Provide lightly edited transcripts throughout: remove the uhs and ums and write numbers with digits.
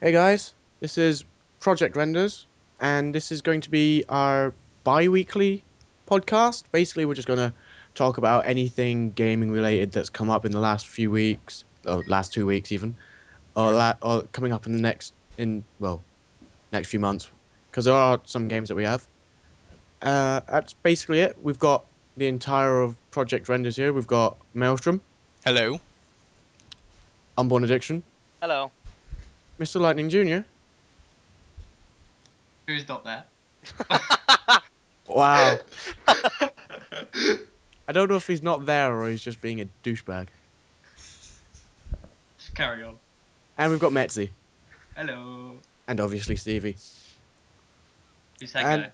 Hey guys, this is ProjectRenderz, and this is going to be our bi-weekly podcast. Basically, we're just going to talk about anything gaming related that's come up in the last few weeks, or last 2 weeks even, or coming up in the next few months, because there are some games that we have. That's basically it. We've got the entire of Project Renders here. We've got Maelstrom, Hello. Unborn Addiction, Hello. Mr. Lightning Jr. Who's not there? Wow. I don't know if he's not there or he's just being a douchebag. Just carry on. And we've got Metzi. Hello. And obviously Stevie. Who's that And guy?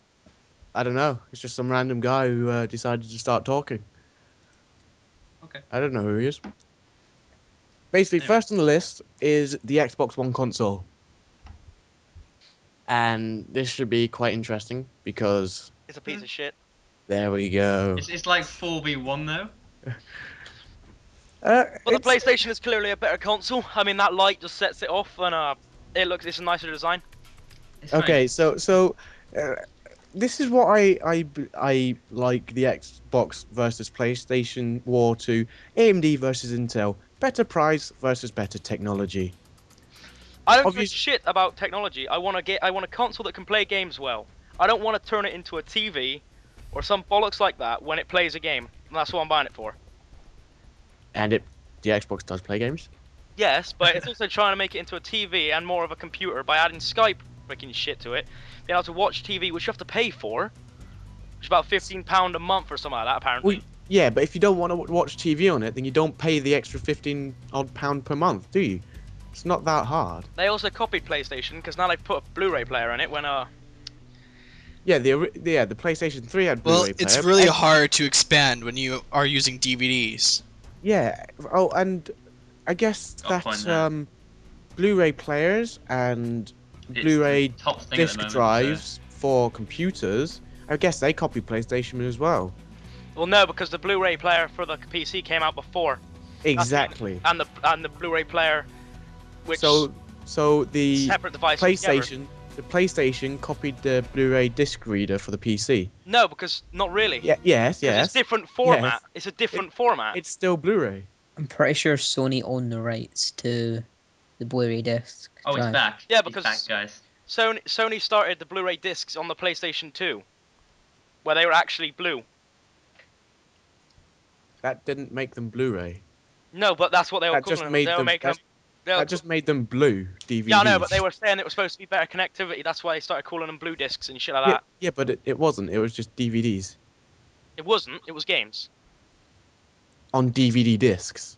I don't know. It's just some random guy who decided to start talking. Okay. I don't know who he is. Basically, Anyway. first on the list is the Xbox One console. And this should be quite interesting because It's a piece of shit. there we go. It's like 4v1 though. But the It's- PlayStation is clearly a better console. I mean, that light just sets it off, and it's a nicer design. It's fine. Okay, this is what I like the Xbox versus PlayStation war to AMD versus Intel. Better price versus better technology. I don't give a Obvious- shit about technology. I want a console that can play games well. I don't want to turn it into a TV or some bollocks like that when it plays a game. And that's what I'm buying it for. And the Xbox does play games. Yes, but it's also trying to make it into a TV and more of a computer by adding Skype freaking shit to it. Being able to watch TV, which you have to pay for, which is about £15 a month or something like that, apparently. Well, yeah, but if you don't want to watch TV on it, then you don't pay the extra £15 per month, do you? It's not that hard. They also copied PlayStation because now they've put a Blu-ray player in it when Yeah, the PlayStation 3 had Well, Blu-ray it's player. really X- hard to expand when you are using DVDs. Yeah. Oh, and I guess Got a point that there. Blu-ray players and It's Blu-ray the top thing at disc the moment, drives for computers. I guess they copy PlayStation as well. well, no, because the Blu-ray player for the PC came out before. Exactly. And the Blu-ray player, which So the separate device altogether. the PlayStation copied the Blu-ray disc reader for the PC. No, because not really. Yeah. Yes. 'Cause Yes. it's different format. Yes. It's a different format. It's still Blu-ray. I'm pretty sure Sony own the rights to the Blu-ray disc. Oh, it's drive. back. Yeah, It's because- back, guys. Sony started the Blu-ray discs on the PlayStation 2, where they were actually blue. That didn't make them Blu-ray. No, but that's what they were That just calling made them. They were them. making them. they were- That just made them blue DVDs. Yeah, I know, but they were saying it was supposed to be better connectivity. That's why they started calling them blue discs and shit like that. Yeah, but it wasn't. It was just DVDs It wasn't. It was games. on DVD discs.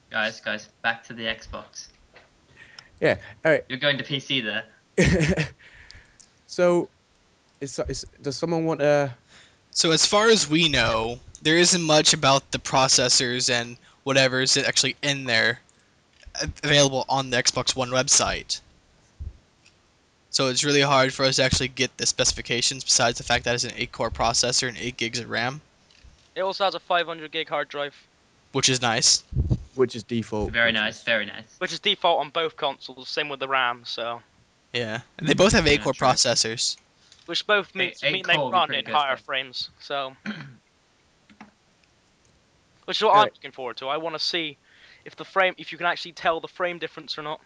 Guys, back to the Xbox. Yeah. All right. You're going to PC there. So, does someone want to? So as far as we know, there isn't much about the processors and whatever is actually in there available on the Xbox One website. So it's really hard for us to actually get the specifications besides the fact that it's an 8-core processor and 8 gigs of RAM, It also has a 500 gig hard drive, which is nice. Which is default. Very nice, very nice. which is default on both consoles. Same with the RAM. So, Yeah. And they both have 8-core true. processors. which both mean they 8-core would be run pretty in good, higher though. frames. So, which is what Right. I'm looking forward to. I want to see if you can actually tell the frame difference or not.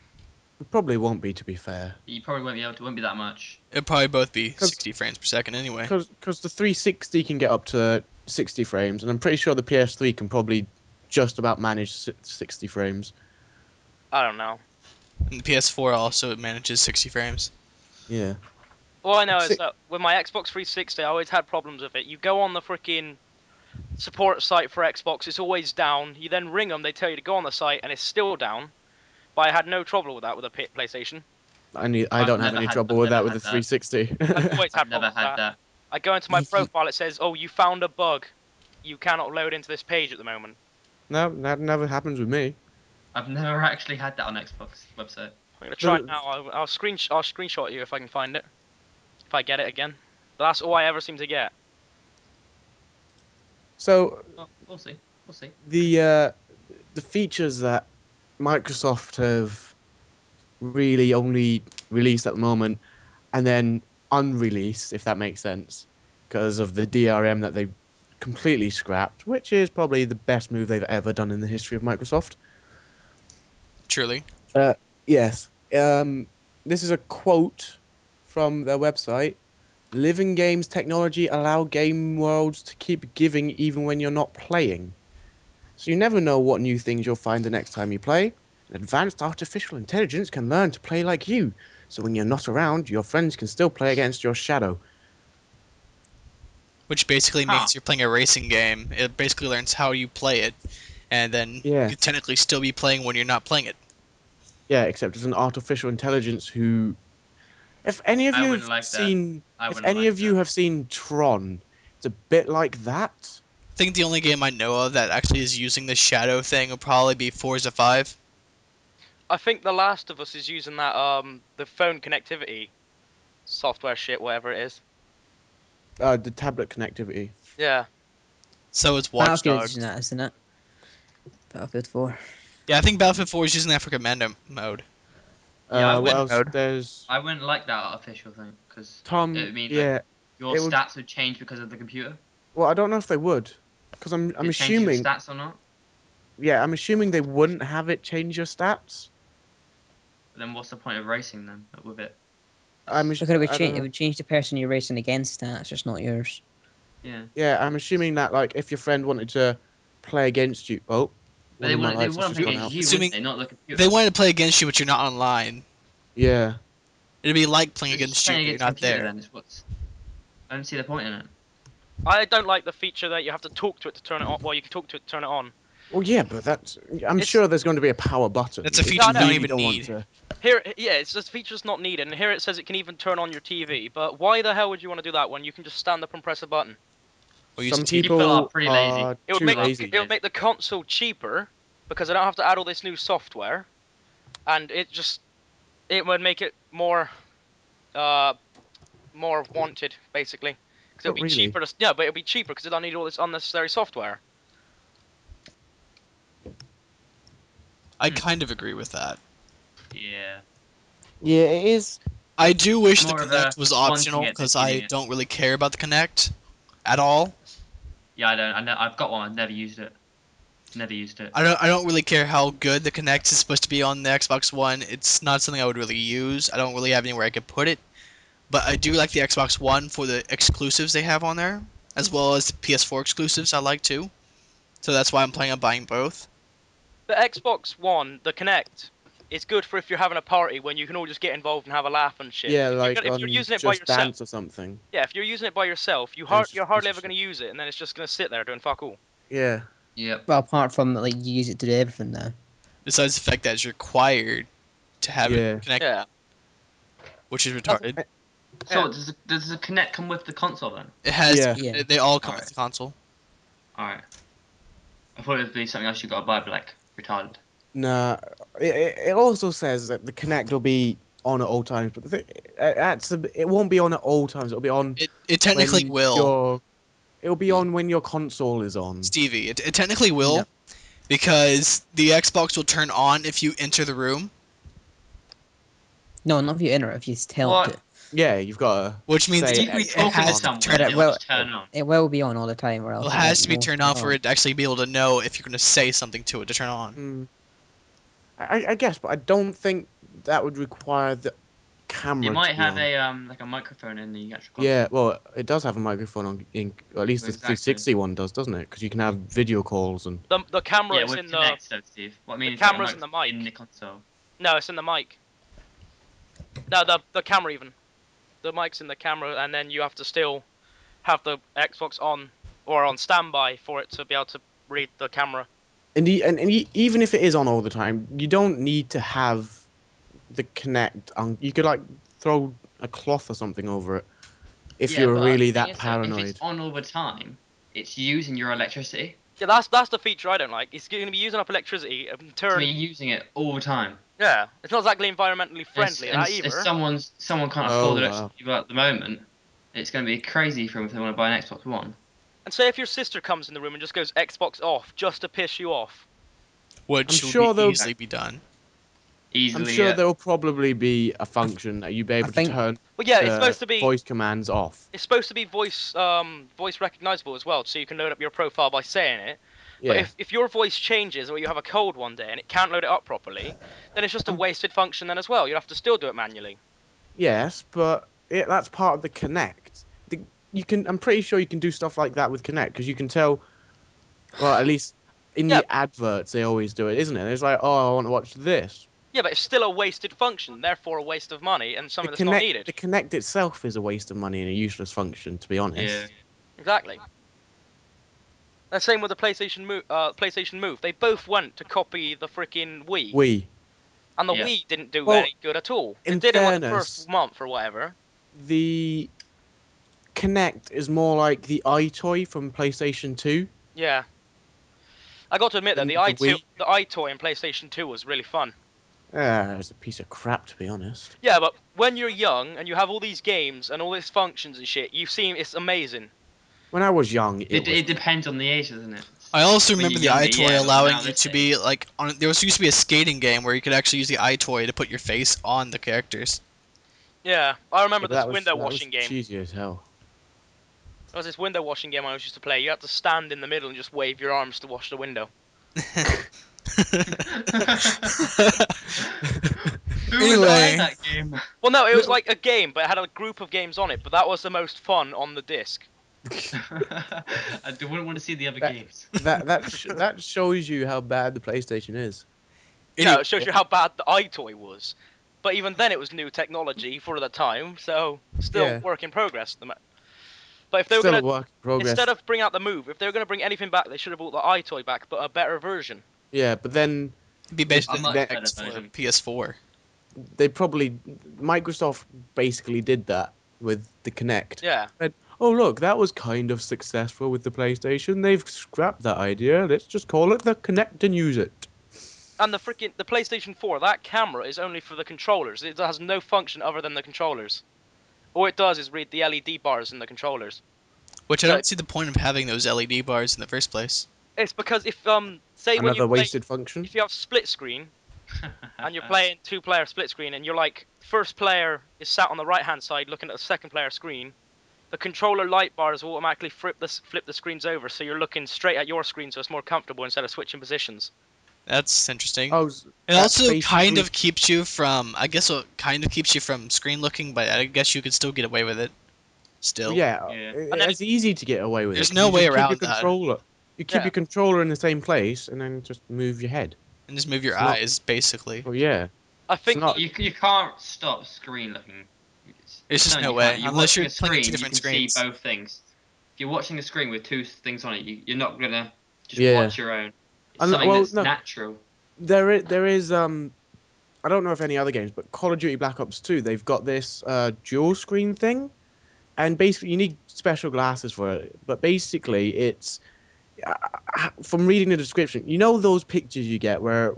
It probably won't be, to be fair, You probably won't be able to. Won't be that much. It'll probably both be 'Cause- 60 frames per second anyway. because the 360 can get up to 60 frames, and I'm pretty sure the PS3 can probably just about manage 60 frames. I don't know. And the PS4 also manages 60 frames. Yeah. All I know Si- is that with my Xbox 360, I always had problems with it. You go on the freaking support site for Xbox, it's always down. You then ring them, they tell you to go on the site, and it's still down. But I had no trouble with that with a PlayStation. I I've don't have never any had- trouble I've with that never with the had that. 360. I've always had I've never problems with had that. I go into my You- profile, it says, "Oh, you found a bug. You cannot load into this page at the moment." No, that never happens with me. I've never actually had that on Xbox website. I'm gonna try No. it now. I'll screenshot you if I can find it. If I get it again. But that's all I ever seem to get. So Well, we'll see. We'll see. the features that Microsoft have really only released at the moment, and then unreleased, if that makes sense, because of the DRM that they completely scrapped, which is probably the best move they've ever done in the history of Microsoft. Truly. Uh, yes. This is a quote from their website. Living games technology allow game worlds to keep giving even when you're not playing. So you never know what new things you'll find the next time you play. Advanced artificial intelligence can learn to play like you. So when you're not around, your friends can still play against your shadow. Which basically Huh. means you're playing a racing game. It basically learns how you play it, and then you Yeah. can technically still be playing when you're not playing it. Yeah, except it's an artificial intelligence who if any of I you wouldn't have like that. seen I if wouldn't any like of you that. have seen Tron, it's a bit like that. I think the only game I know of that actually is using the shadow thing will probably be Forza 5. I think The Last of Us is using that the phone connectivity software shit, whatever it is. The tablet connectivity. Yeah. So is Watch Battlefield's using Dogs. that, isn't it? Battlefield 4. Yeah, I think Battlefield 4 is using that for commando mode. Yeah, I What wouldn't. else? There's I wouldn't like that artificial thing because Tom. it means like Yeah, your it would. stats would change because of the computer. Well, I don't know if they would, because I'm It changes your assuming. stats or not. Yeah, I'm assuming they wouldn't have it change your stats. But then what's the point of racing then with it? Look, it would I don't change. It know. would change the person you're racing against. That's just not yours. Yeah. Yeah, I'm assuming that like if your friend wanted to play against you. Oh, But one of my they lights has wouldn't just play gone against out. you, wouldn't Assuming they? Not the computer. they wanted to play against you, but you're not online. Yeah. It'd be like playing It's just against you, playing but you're against the not computer there. then. Is what's. I don't see the point in it. I don't like the feature that you have to talk to it to turn it on. Well, you can talk to it to turn it on. Well, yeah, but that's. I'm It's- sure there's going to be a power button. That's a if feature you don't really even want need. to. Here, yeah, it's just feature's not needed, and here it says it can even turn on your TV. But why the hell would you want to do that when you can just stand up and press a button? Or use Some a TV. People are people pretty lazy. are It would too make lazy. it would make the console cheaper because I don't have to add all this new software, and it would make it uh more wanted basically because it'll Not be really. cheaper to yeah, but it'll be cheaper because it don't need all this unnecessary software. I Hmm. kind of agree with that. Yeah. Yeah, it is. I do wish the More of a Kinect was wanting optional it than because needing I it. don't really care about the Kinect at all. Yeah, I don't. I've got one. I've never used it. Never used it. I don't really care how good the Kinect is supposed to be on the Xbox One. It's not something I would really use. I don't really have anywhere I could put it. But I do like the Xbox One for the exclusives they have on there, as well as the PS4 exclusives I like too. So that's why I'm planning on buying both. The Xbox One, the Kinect, is good for if you're having a party when you can all just get involved and have a laugh and shit. Yeah, If like you're on using it by Just yourself, Dance or something. yeah, if you're using it by yourself, And it's just you're a piece hardly of ever going shit. to use it, and then it's just going to sit there doing fuck all. Yeah. Yep. Well, apart from like you use it to do everything now. Besides the fact that it's required to have Yeah. it connected, Yeah. which is retarded. So Yeah. does the Kinect come with the console then? It has. Yeah. Yeah. They all come Alright. with the console. All right. I thought it would be something else you got to buy, but like retarded. Nah. It also says that the Kinect will be on at all times, but the thing, it won't be on at all times. It'll be on It technically when will, your. It'll be on when your console is on. Stevie. It technically will, No. because the Xbox will turn on if you enter the room, No, not if you enter it. If you tell it to. What? Yeah, you've got to which means say You can be it talking to has to be someone turned and But on. it it'll will. just turn on. It will be on all the time, or else It it has won't to be know turned at on for all. it to actually be able to know if you're going to say something to it to turn on. Mm. I guess, but I don't think that would require the camera You to might be have on. a like a microphone in the actual console. Yeah, well, it does have a microphone on, or at least the Exactly. 360 one does, doesn't it? Because you can have video calls and. The camera Yeah, is with in the Kinect, though, Steve. What I mean the is like a camera's in the microphone mic. in the console. No, it's in the mic. No, the camera even. The mic's in the camera, and then you have to still have the Xbox on or on standby for it to be able to read the camera. Even if it is on all the time, you don't need to have the Connect on. You could like throw a cloth or something over it if Yeah, you're but really the thing that is, though, if it's paranoid. on all the time, it's using your electricity. Yeah, that's the feature I don't like. It's going to be using up electricity and So turn. you're using it all the time. Yeah, it's not exactly environmentally friendly And that if either. someone can't Oh, afford wow. electricity at the moment, it's going to be crazy for them if they want to buy an Xbox One. And say if your sister comes in the room and just goes Xbox off just to piss you off. I'm Which would be sure they'll. easily be done. easily. I'm sure there'll probably be a function that you'll be able to think- turn Well, yeah, it's the supposed to be voice commands off. it's supposed to be voice recognizable as well, so you can load up your profile by saying it. But Yeah. if your voice changes or you have a cold one day and it can't load it up properly, then it's just a wasted function then as well. You have to still do it manually. Yes, but that's part of the Connect. You can. I'm pretty sure you can do stuff like that with Connect because you can tell. Well, at least in Yeah. the adverts, they always do it, isn't it? It's like, oh, I want to watch this. Yeah, but it's still a wasted function, therefore a waste of money and something that's not needed. The Connect itself is a waste of money and a useless function, to be honest. Yeah. Exactly. And same with the PlayStation Move. They both went to copy the freaking Wii, and the Yeah. Wii didn't do Well, any good at all. in It did it like the fairness- first month or whatever. The Connect is more like the iToy from PlayStation 2. Yeah. I got to admit though, And the the Wii? iToy in PlayStation 2 was really fun. It's a piece of crap, to be honest. Yeah, but when you're young and you have all these games and all these functions and shit, you see it's amazing. When I was young, It depends on the age, doesn't it? I also When remember the you're younger, iToy yeah, but allowing now you this to be like on. There used to be a skating game where you could actually use the iToy to put your face on the characters. Yeah, I remember but this window washing game. cheesy as hell. There was this window washing game I used to play. You had to stand in the middle and just wave your arms to wash the window. Who would Anyway. buy that game? Well, no, it was like a game, but it had a group of games on it. But that was the most fun on the disc. I wouldn't want to see the other That- games. That shows you how bad the PlayStation is. Yeah, it shows you how bad the iToy was. But even then, it was new technology for the time, so still Yeah. work in progress. But if they were Still gonna, a work in progress. instead of bring out the Move, if they were gonna bring anything back, they should have brought the iToy back, but a better version. Yeah, but then It'd be basically A much the better X for version. PS4. Microsoft basically did that with the Kinect. Yeah. Oh look, that was kind of successful with the PlayStation. They've scrapped that idea. Let's just call it the Kinect and use it. And the PlayStation 4, that camera is only for the controllers. It has no function other than the controllers. All it does is read the LED bars in the controllers. Which I So- don't see the point of having those LED bars in the first place. It's because if say when Another you play, wasted function. if you have split screen and you're playing two-player split screen and you're like first player is sat on the right-hand side looking at the second player screen, the controller light bars will automatically flip the screens over so you're looking straight at your screen so it's more comfortable instead of switching positions. That's interesting. Oh, It that's also kind basically- of keeps you from, I guess it kind of keeps you from screen looking, but I guess you could still get away with it. Still. Yeah, Yeah. And then- it's easy to get away with There's it. no You way just keep around your that. controller. You keep Yeah. your controller in the same place and then just move your head. And just move your It's not- eyes, basically. Oh yeah. I think not- You can't stop screen looking. There's just no you way, can't. You're unless watching you're a playing two screen, different you can screens. see both things. If you're watching a screen with two things on it, you're not gonna just Yeah. watch your own. It's And- something well, that's no. natural. There is I don't know if any other games, but Call of Duty Black Ops 2, they've got this dual screen thing, and basically you need special glasses for it. But basically, it's from reading the description, you know those pictures you get where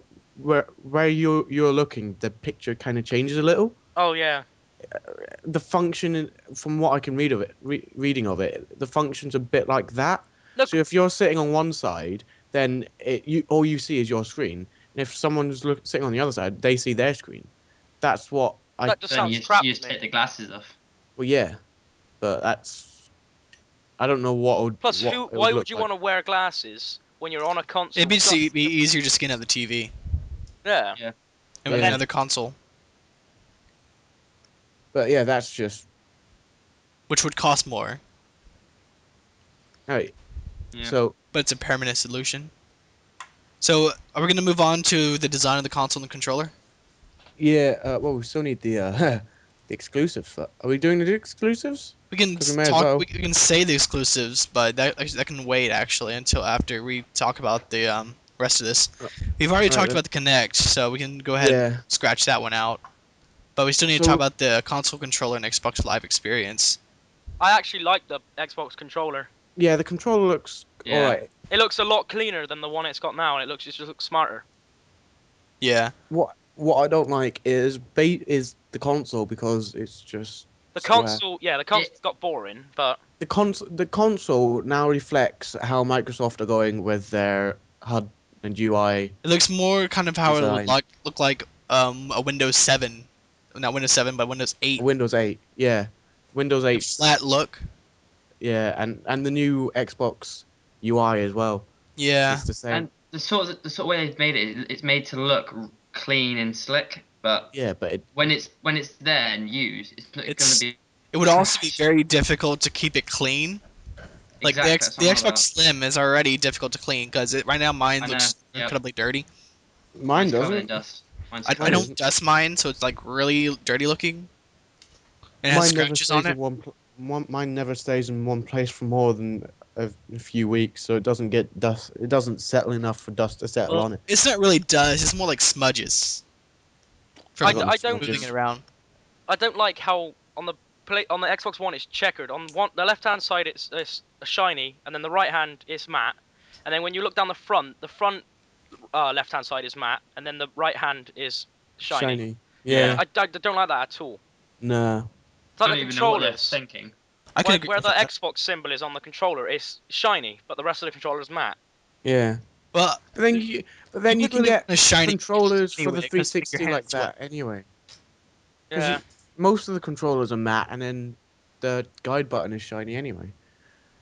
you're looking, the picture kind of changes a little. Oh yeah. The function, from what I can read of it, reading of it, the function's a bit like that. Look- So if you're sitting on one side, then all you see is your screen. And if someone's sitting on the other side, they see their screen. That's what I. That just Then sounds you crap just to me. take the glasses off. Well, yeah, but that's. I don't know what would. Plus, what it why look would you like. want to wear glasses when you're on a console? It'd be, Stuff- be easier just getting out the TV Yeah. and with Yeah. another console, But yeah, that's just. which would cost more, Right. Yeah. So but it's a permanent solution. So, are we going to move on to the design of the console and the controller? yeah, well, we still need the the exclusives. Are we doing the exclusives? We can 'Cause we may as talk. well. We can say the exclusives, but that can wait actually until after we talk about the rest of this. We've already Alright, talked then. about the Kinect, so we can go ahead and Yeah. scratch that one out. But we still need to So- talk about the console controller and Xbox Live experience. I actually like the Xbox controller. Yeah, the controller looks Yeah. alright. It looks a lot cleaner than the one it's got now, and it just looks smarter. Yeah, What I don't like is the console because it's just The square. console, yeah, the console's got boring, but The console now reflects how Microsoft are going with their HUD and UI. it looks more kind of how it Design. would look like a Windows 7, not Windows 7, but Windows 8. Windows 8, yeah, Windows 8, Flat look. yeah, and the new Xbox UI as well. Yeah. It's the same. And the sort of way they've made it, it's made to look clean and slick, but Yeah, but when it's there and used, it's going It's- to be It would also be trash. very difficult to keep it clean. Like Exactly, that's the what I'm Xbox about. Slim is already difficult to clean because right now mine I know, looks yep. incredibly dirty. mine Mine's covered in doesn't. dust. Mine's I Mine don't isn't. dust mine, so it's like really dirty looking. And it has Mine never scratches on stays it. in mine never stays in one place for more than a few weeks, so it doesn't get dust. It doesn't settle enough for dust to settle Well, on it. it's not really dust. It's more like smudges. From I don't- moving it around. I don't like how on the Xbox One it's checkered. On the left hand side it's shiny, and then the right hand is matte. And then when you look down the front left hand side is matte, and then the right hand is shiny. Yeah. I don't like that at all. Nah. It's like don't the even know what they're controllers. thinking. I can agree Where with the that. Xbox symbol is on the controller, it's shiny, but the rest of the controller is matte. Yeah. Well, But then you wouldn't can really get want a shiny controllers for anyway, the 'cause make your 360 like hands wet. that anyway. 'Cause Yeah. most of the controllers are matte, and then the guide button is shiny anyway.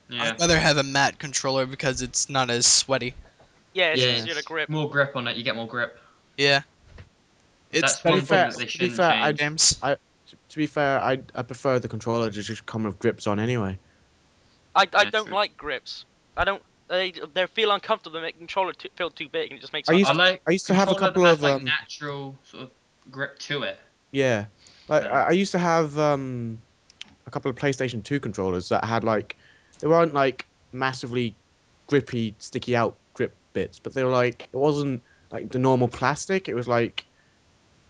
Yeah. I'd rather have a matte controller because it's not as sweaty. Yeah, it's Yeah. easier to grip. More grip on it. You get more grip. Yeah. It's That's one thing fair- that they to be shouldn't fair, change. games. To be fair, I prefer the controller to just come with grips on anyway. I Yeah, don't true. like grips. I don't. They feel uncomfortable. They make the controller feel too big, and it just makes. I it used I like I used to have a controller couple that has of like natural sort of grip to it. yeah, like Yeah. I used to have a couple of PlayStation 2 controllers that had like they weren't like massively grippy, sticky out grip bits, but they were like it wasn't like the normal plastic. It was like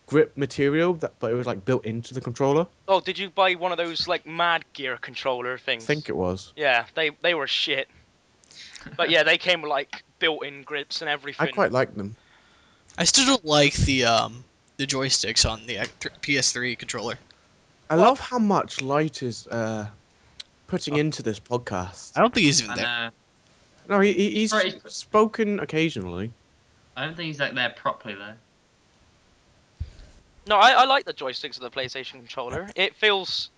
grip material but it was like built into the controller. Oh, did you buy one of those like Mad Gear controller I things? think it was. Yeah, they were shit. But yeah, they came with like built-in grips and I everything. quite liked them. I still don't like the joysticks on the PS3 controller. I Well- love how much light is putting into this podcast. I don't think he's even And there. No, he's Right. spoken occasionally. I don't think he's like there properly though. No, I like the joysticks of the PlayStation controller. It feels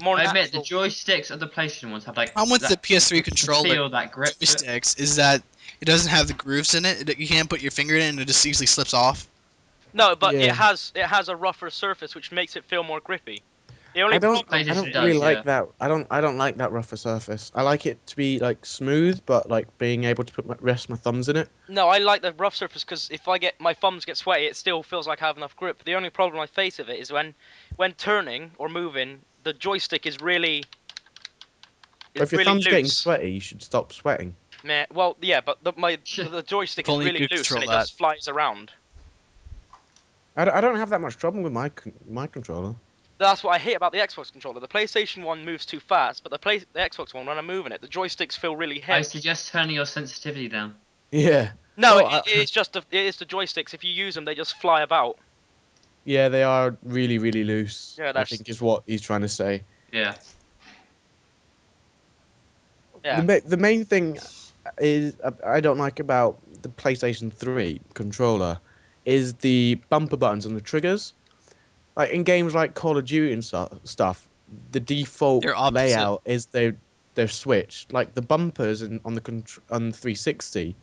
more I admit the natural. joysticks of the PlayStation ones have like Problem with the that PS3 controller feel, that grip. to it. joysticks is that it doesn't have the grooves in it. You can't put your finger in it and it just easily slips off. No, but Yeah. it has a rougher surface, which makes it feel more grippy. The only I don't problem, I don't PlayStation really does, like yeah. that. I don't like that rougher surface. I like it to be like smooth, but like being able to rest my thumbs in it. no, I like the rough surface because if I get my thumbs get sweaty, it still feels like I have enough grip. The only problem I face with it is when turning or moving, the joystick is really But if your really thumb's getting loose. sweaty, you should stop sweating. Meh, well, yeah, but the joystick If is only you really could loose and control it just flies around. I don't have that much trouble with my controller. That's what I hate about the Xbox controller. The PlayStation one moves too fast, but the Xbox one, when I'm moving it, the joysticks feel really I heavy. suggest turning your sensitivity down. Yeah. No, Well, it's just it is the joysticks. If you use them, they just fly about. Yeah, they are really really loose. Yeah, I that's- think is what he's trying to say. Yeah. Yeah. The main thing is I don't like about the PlayStation 3 controller is the bumper buttons and the triggers. Like in games like Call of Duty and stuff, the default They're opposite. layout is they're switched. Like the bumpers on the 360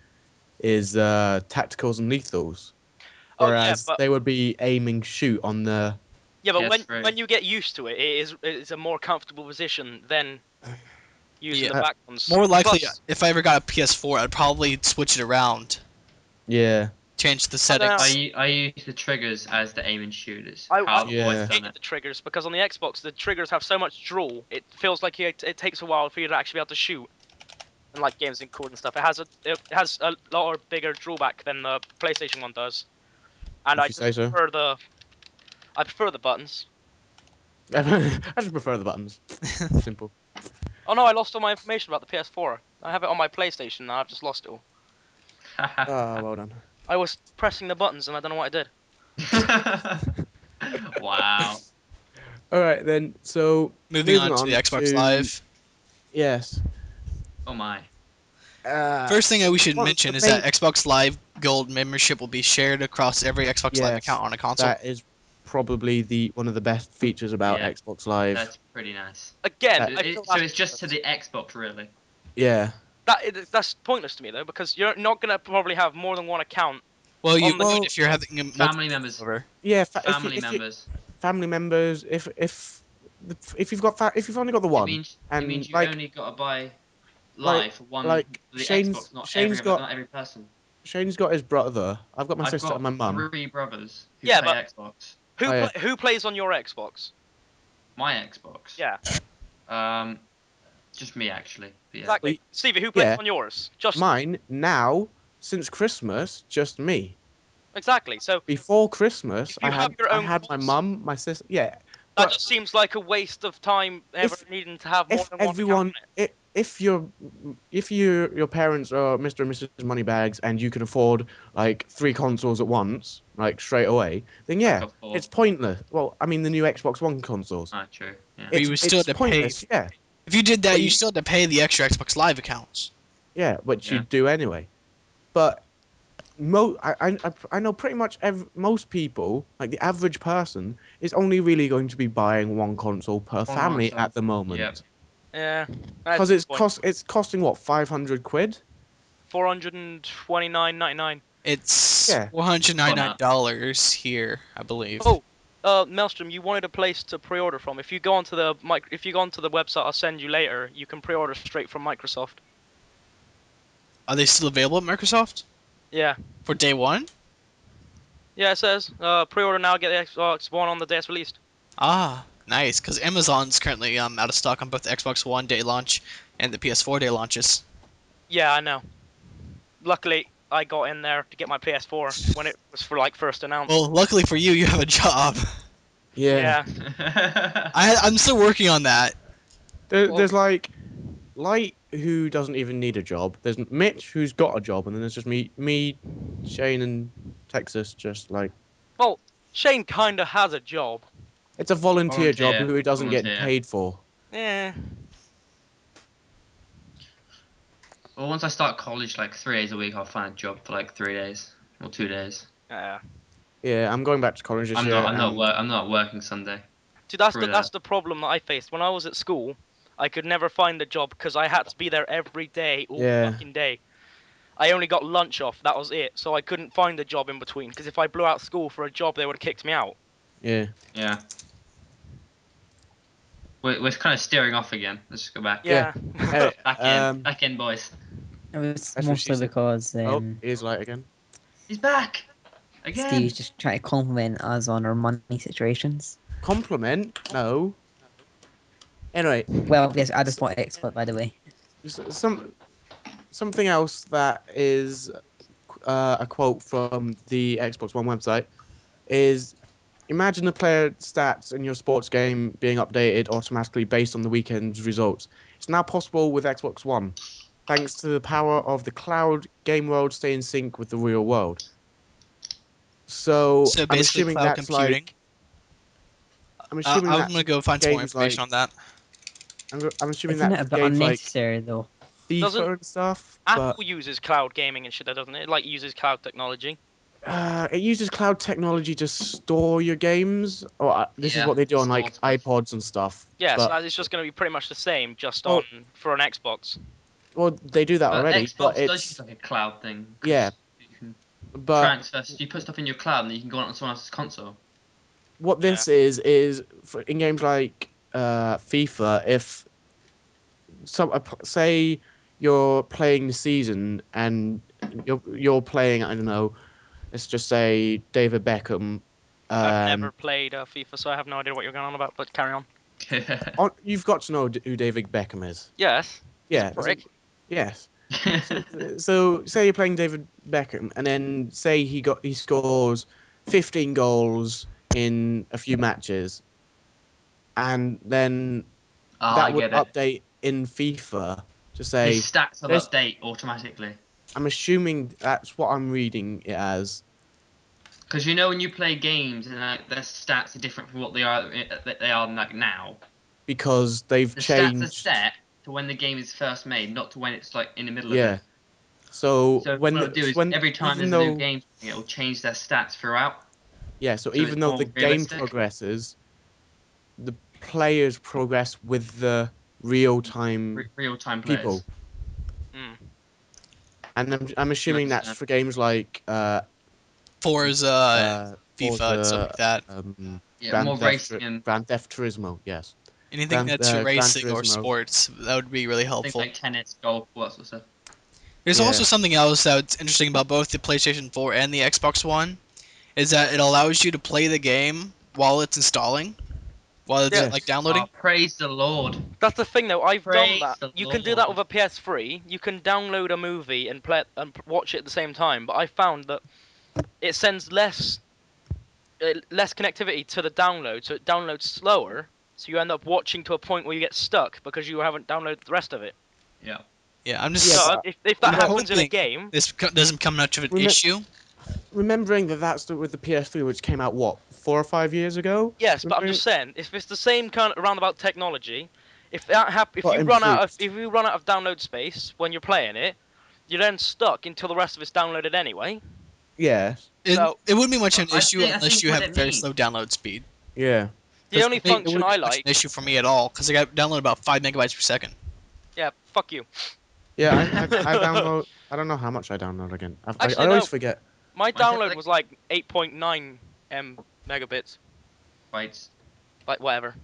is tacticals and lethals, Oh, yeah, whereas but- they would be aiming shoot on the. Yeah, but Yes, right. when you get used to it, it's a more comfortable position than using Yeah. the back ones. More likely, Plus, if I ever got a PS4, I'd probably switch it around, Yeah. change the I don't know. settings. I use the triggers as the aim and shoot. It's I- how I- I've Yeah. always I done hated it. the triggers because on the Xbox the triggers have so much drool. It feels like it takes a while for you to actually be able to shoot. And like games in COD and stuff, it has a lot bigger drawback than the PlayStation one does. And If I you just say so. prefer the buttons. I just prefer the buttons. Simple. Oh no, I lost all my information about the PS4. I have it on my PlayStation and I've just lost it all. Ah, well done. I was pressing the buttons and I don't know what I did. Wow. All right then. So Moving on to the Xbox Live. Yes. Oh my. First thing we should well, mention the is that main- Xbox Live Gold membership will be shared across every Xbox Live yes, account on a console. that is probably one of the best features about Yeah. Xbox Live. That's pretty nice. Again, That- I feel So that's it's just to the Xbox, really. Yeah. that's pointless to me though, because you're not gonna probably have more than one account. Well, you On the- would Well, if you're having a Family multiple members. server. Yeah, Family members. family members, if you've only got the It one, means and you only got to buy like live for one like for the Xbox, not every person. Shane's got his brother. I've got my I've sister got and my mum. 3 brothers who Yeah, play but- Xbox. Who Oh, yeah. who plays on your Xbox? My Xbox. Yeah, Just me actually. But yeah. exactly. Stevie, who plays yeah. on yours? Just Mine now since Christmas, just me. exactly. So Before Christmas, If you have your I own had my console- mum, my sister. Yeah, that but just seems like a waste of time ever needing to have more if than one everyone, account. if your parents are Mr. and Mrs. Moneybags and you can afford like 3 consoles at once, like straight away, then yeah, got 4. it's pointless. Well, I mean the new Xbox One consoles. Ah, true. Yeah. But you would still It's have to pay. pointless. Yeah, If you did that, But you you- still had to pay the extra Xbox Live accounts. yeah, which Yeah. you do anyway. But I know pretty much most people, like the average person, is only really going to be buying one console per One family console. at the moment. Yep. Yeah, Because it's costing what, 500 quid? $429.99. It's Yeah. $499 here, I believe. Oh, Maelstrom, you wanted a place to pre-order from. If you go onto the website I'll send you later, you can pre-order straight from Microsoft. Are they still available at Microsoft Yeah. for day one? Yeah, it says pre-order now, get the Xbox One on the day it's released. Ah, nice. Because Amazon's currently out of stock on both the Xbox One day launch and the PS4 day launches. Yeah, I know. Luckily, I got in there to get my PS4 when it was first announced. Well, luckily for you, you have a job. Yeah. I'm still working on that. There's like Light, who doesn't even need a job. There's Mitch, who's got a job, and then there's just me, Shane, and Texas. Just like Well, Shane kinda has a job. it's a volunteer job Volunteer, who he doesn't get volunteer. paid for. Yeah. Well, once I start college, like 3 days a week, I'll find a job for like 3 days or 2 days. Yeah. Yeah, I'm going back to college this year. I'm and- not working Sunday. See, that's Through that's the problem that I faced when I was at school. I could never find a job because I had to be there every day, all Yeah. fucking day. I only got lunch off. That was it. So I couldn't find a job in between. Because if I blew out school for a job, they would have kicked me out. Yeah. Yeah. We're kind of steering off again. Let's just go back. Yeah. Back in, boys. It was That's what she mostly said. because Oh, here's Light again. He's back again. Steve's just trying to compliment us on our money situations. Compliment? No. Anyway, Well, yes, I just bought Xbox, by the way. something else that is a quote from the Xbox One website is: imagine the player stats in your sports game being updated automatically based on the weekend's results. It's now possible with Xbox One, thanks to the power of the cloud game world stay in sync with the real world. So, So I'm basically, assuming cloud that's computing. like. I'm assuming I'm that gonna go find some more games information on that. I'm assuming Isn't it a that bit games like unnecessary, though? FIFA Doesn't- and stuff. Apple uses cloud gaming and shit, doesn't it? It like uses cloud technology. It uses cloud technology to store your games. Or this is Yeah, what they do on like store stuff. iPods and stuff. Yeah, but, so it's just going to be pretty much the same, just Well- on for an Xbox. well, they do that But already. Xbox But does it's use like a cloud thing. 'Cause Yeah. You can but transfer. You put stuff in your cloud, and then you can go on someone else's console. what this is for, in games like FIFA. If say you're playing the season and you're playing, I don't know, let's just say David Beckham. I've never played FIFA, so I have no idea what you're going on about, but carry on. You've got to know who David Beckham is. Yes. Yeah. prick. Yes. So say you're playing David Beckham, and then say he scores 15 goals in a few matches, and then I that would get it. update in FIFA to say. His stats will there's- update automatically. I'm assuming that's what I'm reading it as. Because you know when you play games and their stats are different from what they are like now. Because they've The changed. stats are set to when the game is first made, not to when it's like in the middle of Yeah. it. So So when what the, it'll do is when every time even there's a new though game, it'll change their stats throughout. yeah, so So it's even though more the game realistic. progresses, the players progress with the real-time Real-time people. players. Mm. And I'm assuming that's understand. for games like Forza, FIFA, and stuff Forza, like that. Yeah, more racing and Grand Theft Turismo, yes. Anything that's Gran racing or Turismo. sports, that would be really things helpful. like tennis, golf, all that sort of stuff. There's Yeah. also something else that's interesting about both the PlayStation 4 and the Xbox One, is that it allows you to play the game while it's installing, while it's Yeah. like Yes. downloading. Oh, praise the Lord. That's the thing, though. I've done Praise that. the You can do that with Lord. a PS3. You can download a movie and play it and watch it at the same time. But I found that it sends less connectivity to the download, so it downloads slower. So you end up watching to a point where you get stuck because you haven't downloaded the rest of it. Yeah. Yeah, I'm just Yeah, So but if that I'm happens in a hoping game, this doesn't become much of an Remem- issue. remembering that that's with the PS3, which came out what 4 or 5 years ago. yes. But I'm Remembering- just saying, if it's the same kind of roundabout technology, if But you run out of improved. download space when you're playing it, you're then stuck until the rest of it's downloaded anyway. Yes. It wouldn't be much of an I issue think unless you what have it very means. slow download speed. Yeah. The only It function wouldn't I be much of like, an issue for me at all, because I got download about 5 megabytes per second. yeah, fuck you. Yeah. I download. I don't know how much I download again. I Actually, always no. forget. My Mine's download like was like 8.9 megabits, bytes. like whatever.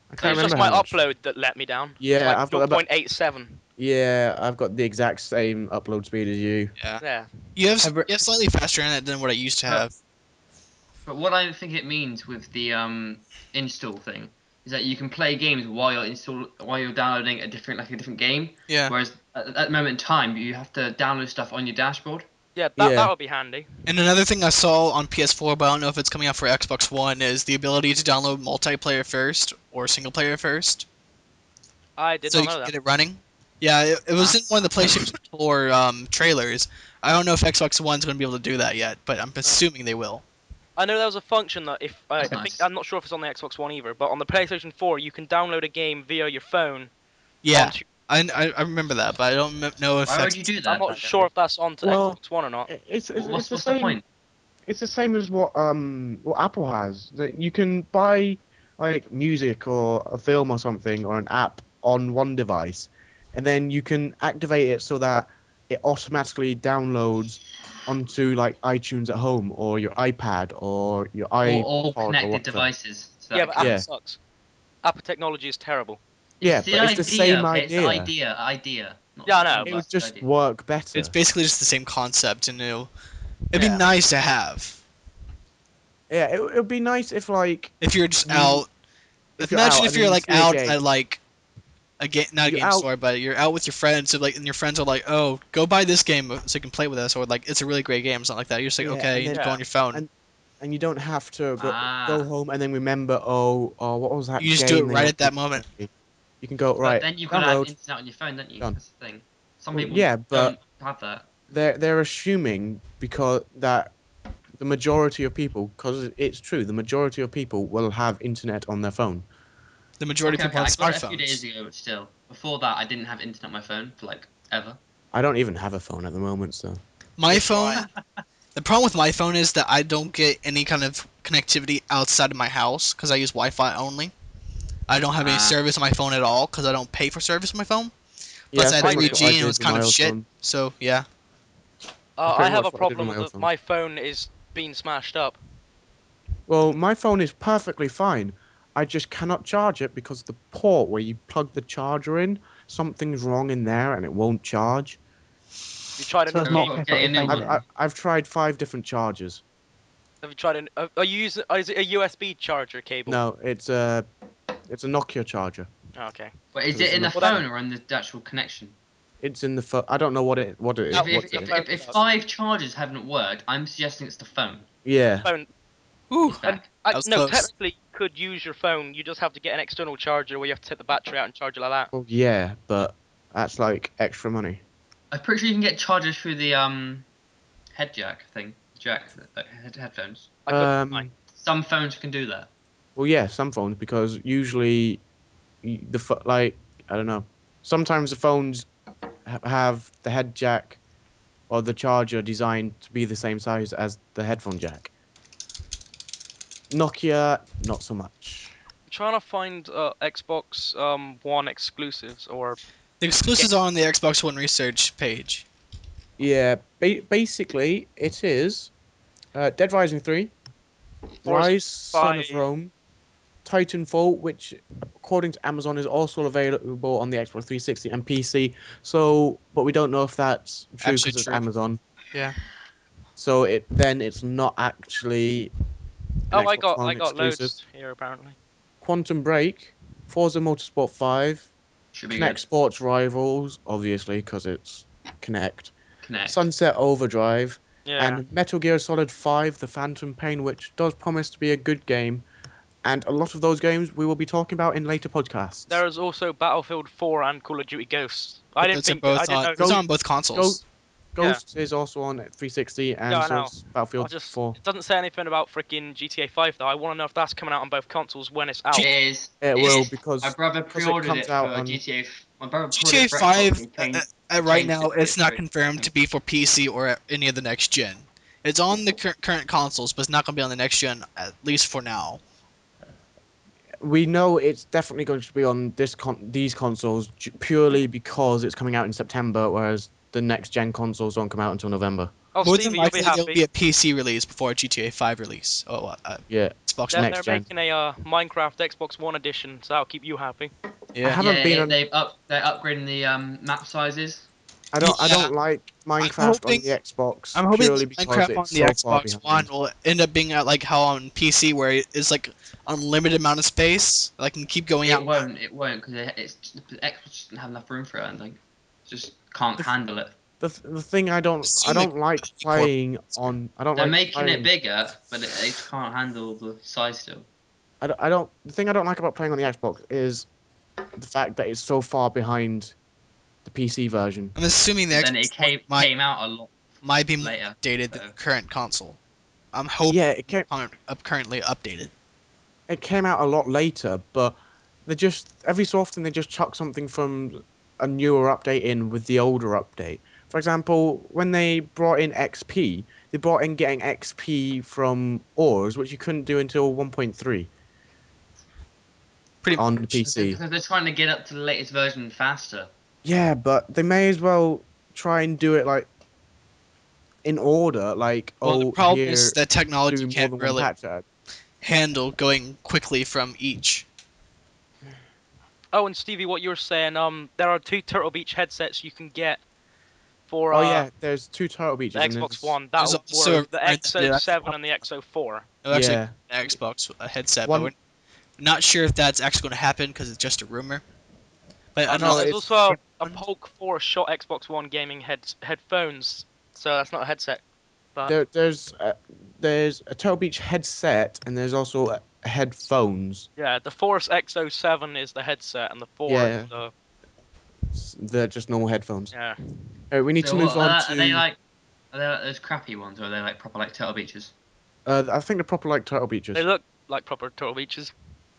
I It can't was just remember my how much. upload that let me down. It was Yeah, like I've got about. 0.87. Yeah, I've got the exact same upload speed as you. Yeah. Yeah. You have Ever- slightly faster internet than what I used to have. But what I think it means with the install thing is that you can play games while you're downloading a different game. Yeah. Whereas at that moment in time, you have to download stuff on your dashboard. Yeah, that Yeah. would be handy. And another thing I saw on PS4, but I don't know if it's coming out for Xbox One, is the ability to download multiplayer first or single player first, I did so not you know can that. get it running. Yeah, it was in one of the PlayStation 4 trailers. I don't know if Xbox One's going to be able to do that yet, but I'm assuming they will. I know there was a function that if I That's think nice. I'm not sure if it's on the Xbox One either, but on the PlayStation 4 you can download a game via your phone. Yeah, Onto, I remember that, but I don't know if Why that's... would you do I'm that? not sure if that's onto Well, Xbox One or not. What's the point? It's the same as what Apple has. That you can buy like music or a film or something or an app on one device, and then you can activate it so that it automatically downloads onto like iTunes at home or your iPad or your iPod All or connected whatever. devices. So Yeah, that but can- Apple Yeah. sucks. Apple technology is terrible. Yeah, it's the but it's the same okay? It's the idea. idea. Not Yeah, I all know. It about would the just idea. work better. It's basically just the same concept, and it'd be Yeah. nice to have. Yeah, it would be nice if like If you're just You- out... if you're Imagine out if and then you're you like see a out game. at like not a You're game out- store, but you're out with your friends, so like, and your friends are like, "Oh, go buy this game so you can play with us," or like, "It's a really great game," something like that. You're just like, Yeah, "Okay," and and then- you go on your phone. and you don't have to go Ah. home and then remember, oh, what was that You just game do it they right wanted at that to moment. play? You can go But right. then you've got to have Download. internet on your phone, don't you? Done. That's the thing. Some Well, people yeah, but don't have that. they're assuming because that the majority of people, because it's true, the majority of people will have internet on their phone. The majority Okay, of people I have got it a few days smartphones. ago, but still. Before that, I didn't have internet on my phone for like ever. I don't even have a phone at the moment, so My It's phone. fine. The problem with my phone is that I don't get any kind of connectivity outside of my house because I use Wi-Fi only. I don't have any Ah. service on my phone at all because I don't pay for service on my phone. yeah, Plus, I that's had pretty much what 3G I and it did was with kind my of old shit. phone. So yeah. That's I pretty have much a what I did problem with my with old phone. my phone is being smashed up. Well, my phone is perfectly fine. I just cannot charge it because the port where you plug the charger in, something's wrong in there and it won't charge. Have you tried So a it's new not cable? Getting a perfectly new fine one. then. I've tried 5 different chargers. Have you tried an? Are you using? Is it a USB charger cable? No, it's a Nokia charger. Oh, okay. But is So it it's in the enough- Well, then- phone or in the actual connection? It's in the phone. I don't know what it That is. was What's the it? phone If stuff. 5 chargers haven't worked, I'm suggesting it's the phone. Yeah. Phone. Whew. It's back. That was No, close. technically you could use your phone. You just have to get an external charger where you have to take the battery out and charge it like that. Well, yeah, but that's like extra money. I'm pretty sure you can get chargers through the head jack thing. Headphones. I couldn't find. Some phones can do that. Well, yeah, some phones because usually like I don't know. Sometimes the phones have the head jack or the charger designed to be the same size as the headphone jack. Nokia, not so much. I'm trying to find Xbox One exclusives or The exclusives are on the Xbox One research page. Yeah, basically it is Dead Rising 3, Forza Rise, Son of 5. Rome, Titanfall, which according to Amazon is also available on the Xbox 360 and PC. So, but we don't know if that's true Actually because it's true. Amazon. Yeah. So it's not actually an Oh, I Xbox got One exclusive. loads here apparently. Quantum Break, Forza Motorsport 5, Should be Kinect good. Sports Rivals, obviously because it's Kinect. Connect. Sunset Overdrive, Yeah. and Metal Gear Solid 5, The Phantom Pain, which does promise to be a good game. And a lot of those games we will be talking about in later podcasts. There is also Battlefield 4 and Call of Duty Ghosts. I didn't think I didn't know. Those are on both consoles. Ghosts is also on 360, and Yeah, I so know. is Battlefield 4. It doesn't say anything about freaking GTA 5 though. I want to know if that's coming out on both consoles when it's out. It is. It will is. because My brother because it pre-ordered comes it out for on GTA. My brother GTA pre-ordered it for Xbox, 5 and he changed- right changed now it it's not for- confirmed to be for PC or any of the next gen. It's on the current consoles, but it's not going to be on the next gen at least for now. we know it's definitely going to be on these consoles purely because it's coming out in September, whereas the next gen consoles don't come out until November. Oh, More Stevie, than you'll be likely there'll be happy. a PC release before a GTA 5 release. Yeah, Xbox They're, One. next they're gen. making a Minecraft Xbox One edition, so that'll keep you happy. I Yeah. haven't Yeah, been on. they're upgrading the map sizes. I Yeah. don't like Minecraft on hoping- the Xbox I'm hoping purely that because Minecraft on it's the so far Xbox One behind. will end up being like how on PC where it's like unlimited amount of space. Like can keep going out. It won't, because the Xbox doesn't have enough room for it. And like, just can't The f- handle it. The thing I don't like playing on. I don't They're like making it playing. bigger, but it can't handle the size still. I don't. The thing I don't like about playing on the Xbox is the fact that it's so far behind the PC version. I'm assuming the But then Xbox it One came out a lot might be more later. updated than so- the current console. I'm hoping Yeah, currently updated. it came out a lot later, but they just every so often they just chuck something from a newer update in with the older update. For example, when they brought in XP, they brought in getting XP from ores, which you couldn't do until 1.3 Pretty on the much. PC. Because they're trying to get up to the latest version faster. Yeah, but they may as well try and do it like in order. Like, Well, the oh, problem here, is that technology do more can't than one really patch. handle going quickly from each. Oh, and Stevie, what you were saying, there are 2 Turtle Beach headsets you can get for Oh yeah, there's 2 turtle the beaches and Xbox there's One. There's That also were a the rumor that it actually- XO7 and the XO4. it'll actually yeah. be an Xbox headset, One- but we're not sure if that's actually going to happen because it's just a rumor. But Oh, No, no, there's it's- also a Poke 4 shot Xbox One gaming headphones, so that's not a headset. But There's a Turtle Beach headset and there's also headphones. yeah, the Force XO7 is the headset, and the 4 Yeah. is the They're just normal headphones. yeah. We need So to move what, on are they to. like those crappy ones, or are they like proper like Turtle Beaches? I think they're proper like turtle beaches. They look like proper Turtle Beaches.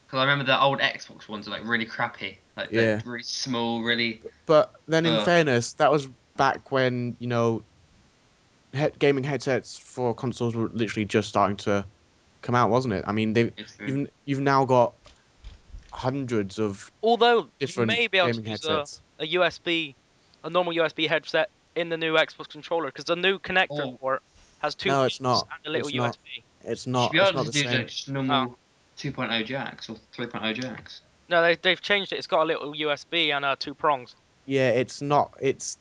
Because I remember the old Xbox ones are like really crappy, like they're Yeah. really small, really. But then, in Ugh. fairness, that was back when gaming headsets for consoles were literally just starting to come out, wasn't it? I mean, It's true. you've now got hundreds of Although you different may be able to gaming use headsets. a normal USB headset in the new Xbox controller, because the new connector Oh. port has 2 No, it's pins not. and a little It's not. USB. It's You should not. be It's able not to the do same. like just normal 2.0 jacks or 3.0 jacks. No, they've changed it. It's got a little USB and 2 prongs. Yeah, it's not. It's